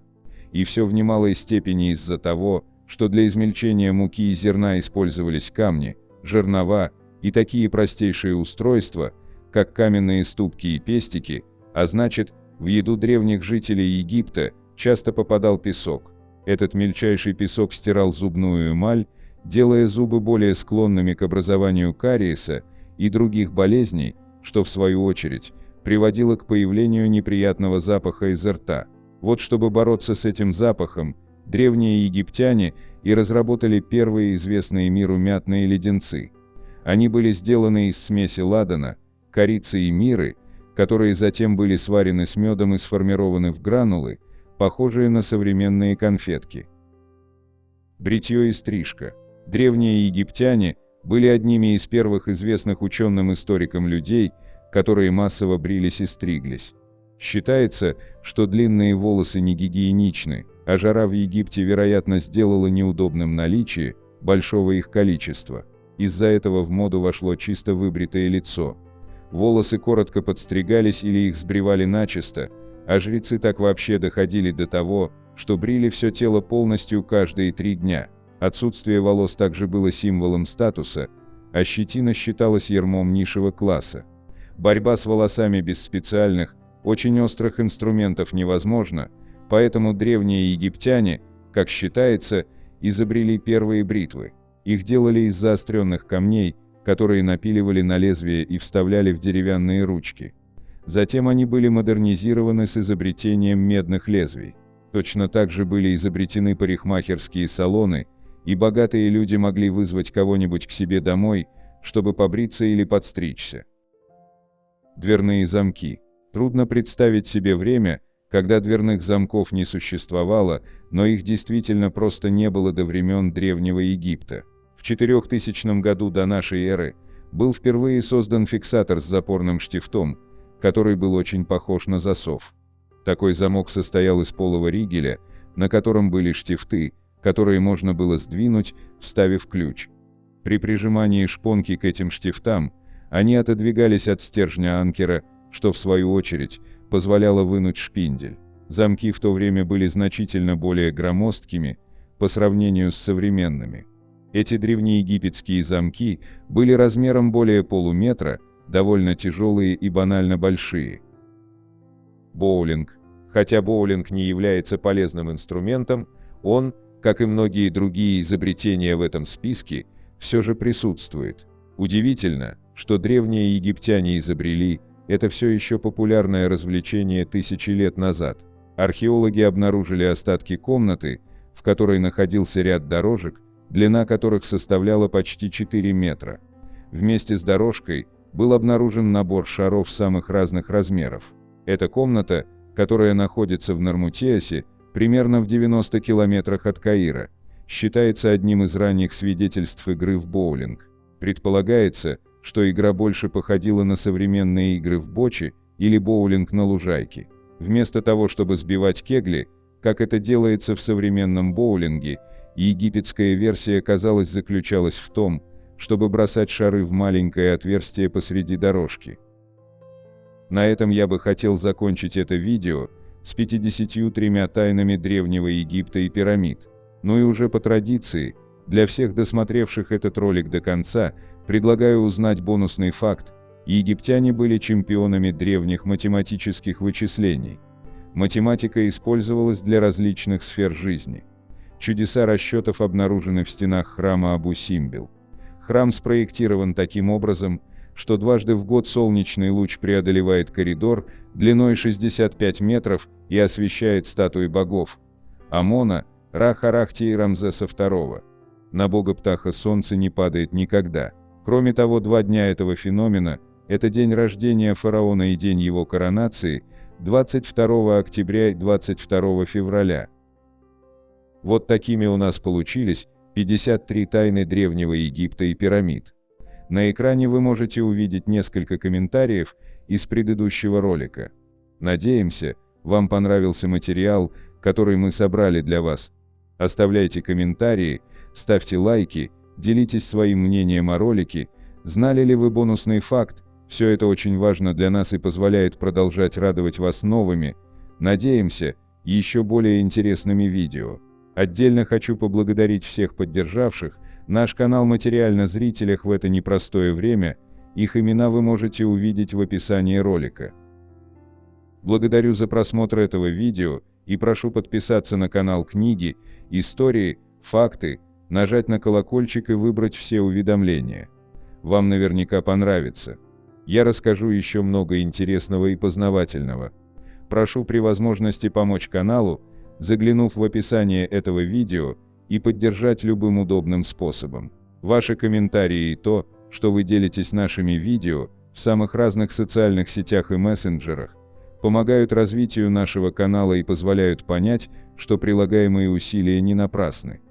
И все в немалой степени из-за того, что для измельчения муки и зерна использовались камни, жернова и такие простейшие устройства, как каменные ступки и пестики, а значит, в еду древних жителей Египта часто попадал песок. Этот мельчайший песок стирал зубную эмаль, делая зубы более склонными к образованию кариеса и других болезней, что в свою очередь приводило к появлению неприятного запаха изо рта. Вот чтобы бороться с этим запахом, древние египтяне и разработали первые известные миру мятные леденцы. Они были сделаны из смеси ладана, корицы и миры, которые затем были сварены с медом и сформированы в гранулы, похожие на современные конфетки. Бритье и стрижка. Древние египтяне были одними из первых известных ученым-историкам людей, которые массово брились и стриглись. Считается, что длинные волосы не гигиеничны, а жара в Египте, вероятно, сделала неудобным наличие большого их количества. Из-за этого в моду вошло чисто выбритое лицо. Волосы коротко подстригались или их сбривали начисто, а жрецы так вообще доходили до того, что брили все тело полностью каждые 3 дня. Отсутствие волос также было символом статуса, а щетина считалась ярмом низшего класса. Борьба с волосами без специальных, очень острых инструментов невозможна, поэтому древние египтяне, как считается, изобрели первые бритвы. Их делали из заостренных камней, которые напиливали на лезвие и вставляли в деревянные ручки. Затем они были модернизированы с изобретением медных лезвий. Точно так же были изобретены парикмахерские салоны, и богатые люди могли вызвать кого-нибудь к себе домой, чтобы побриться или подстричься. Дверные замки. Трудно представить себе время, когда дверных замков не существовало, но их действительно просто не было до времен Древнего Египта. В 4000 году до нашей эры был впервые создан фиксатор с запорным штифтом, который был очень похож на засов. Такой замок состоял из полого ригеля, на котором были штифты, которые можно было сдвинуть, вставив ключ. При прижимании шпонки к этим штифтам они отодвигались от стержня анкера, что в свою очередь позволяло вынуть шпиндель. Замки в то время были значительно более громоздкими по сравнению с современными. Эти древнеегипетские замки были размером более полуметра, довольно тяжелые и банально большие. Боулинг. Хотя боулинг не является полезным инструментом, он, как и многие другие изобретения в этом списке, все же присутствует. Удивительно, что древние египтяне изобрели это все еще популярное развлечение тысячи лет назад. Археологи обнаружили остатки комнаты, в которой находился ряд дорожек, длина которых составляла почти 4 метра. Вместе с дорожкой был обнаружен набор шаров самых разных размеров. Эта комната, которая находится в Нармутиасе, примерно в 90 километрах от Каира, считается одним из ранних свидетельств игры в боулинг. Предполагается, что игра больше походила на современные игры в боче или боулинг на лужайке. Вместо того, чтобы сбивать кегли, как это делается в современном боулинге, египетская версия, казалось, заключалась в том, чтобы бросать шары в маленькое отверстие посреди дорожки. На этом я бы хотел закончить это видео с 53 тайнами Древнего Египта и пирамид. Ну и уже по традиции, для всех досмотревших этот ролик до конца, предлагаю узнать бонусный факт: египтяне были чемпионами древних математических вычислений. Математика использовалась для различных сфер жизни. Чудеса расчетов обнаружены в стенах храма Абу-Симбел. Храм спроектирован таким образом, что дважды в год солнечный луч преодолевает коридор длиной 65 метров и освещает статуи богов Амона, Ра-Харахти и Рамзеса II. На бога Птаха солнце не падает никогда. Кроме того, 2 дня этого феномена – это день рождения фараона и день его коронации, 22 октября и 22 февраля. Вот такими у нас получились 53 тайны Древнего Египта и пирамид. На экране вы можете увидеть несколько комментариев из предыдущего ролика. Надеемся, вам понравился материал, который мы собрали для вас. Оставляйте комментарии, ставьте лайки, делитесь своим мнением о ролике, знали ли вы бонусный факт. Все это очень важно для нас и позволяет продолжать радовать вас новыми, надеемся, еще более интересными видео. Отдельно хочу поблагодарить всех поддержавших наш канал материально зрителях в это непростое время, их имена вы можете увидеть в описании ролика. Благодарю за просмотр этого видео и прошу подписаться на канал Книги, Истории, Факты, нажать на колокольчик и выбрать все уведомления. Вам наверняка понравится. Я расскажу еще много интересного и познавательного. Прошу при возможности помочь каналу, заглянув в описание этого видео, и поддержать любым удобным способом. Ваши комментарии и то, что вы делитесь нашими видео в самых разных социальных сетях и мессенджерах, помогают развитию нашего канала и позволяют понять, что прилагаемые усилия не напрасны.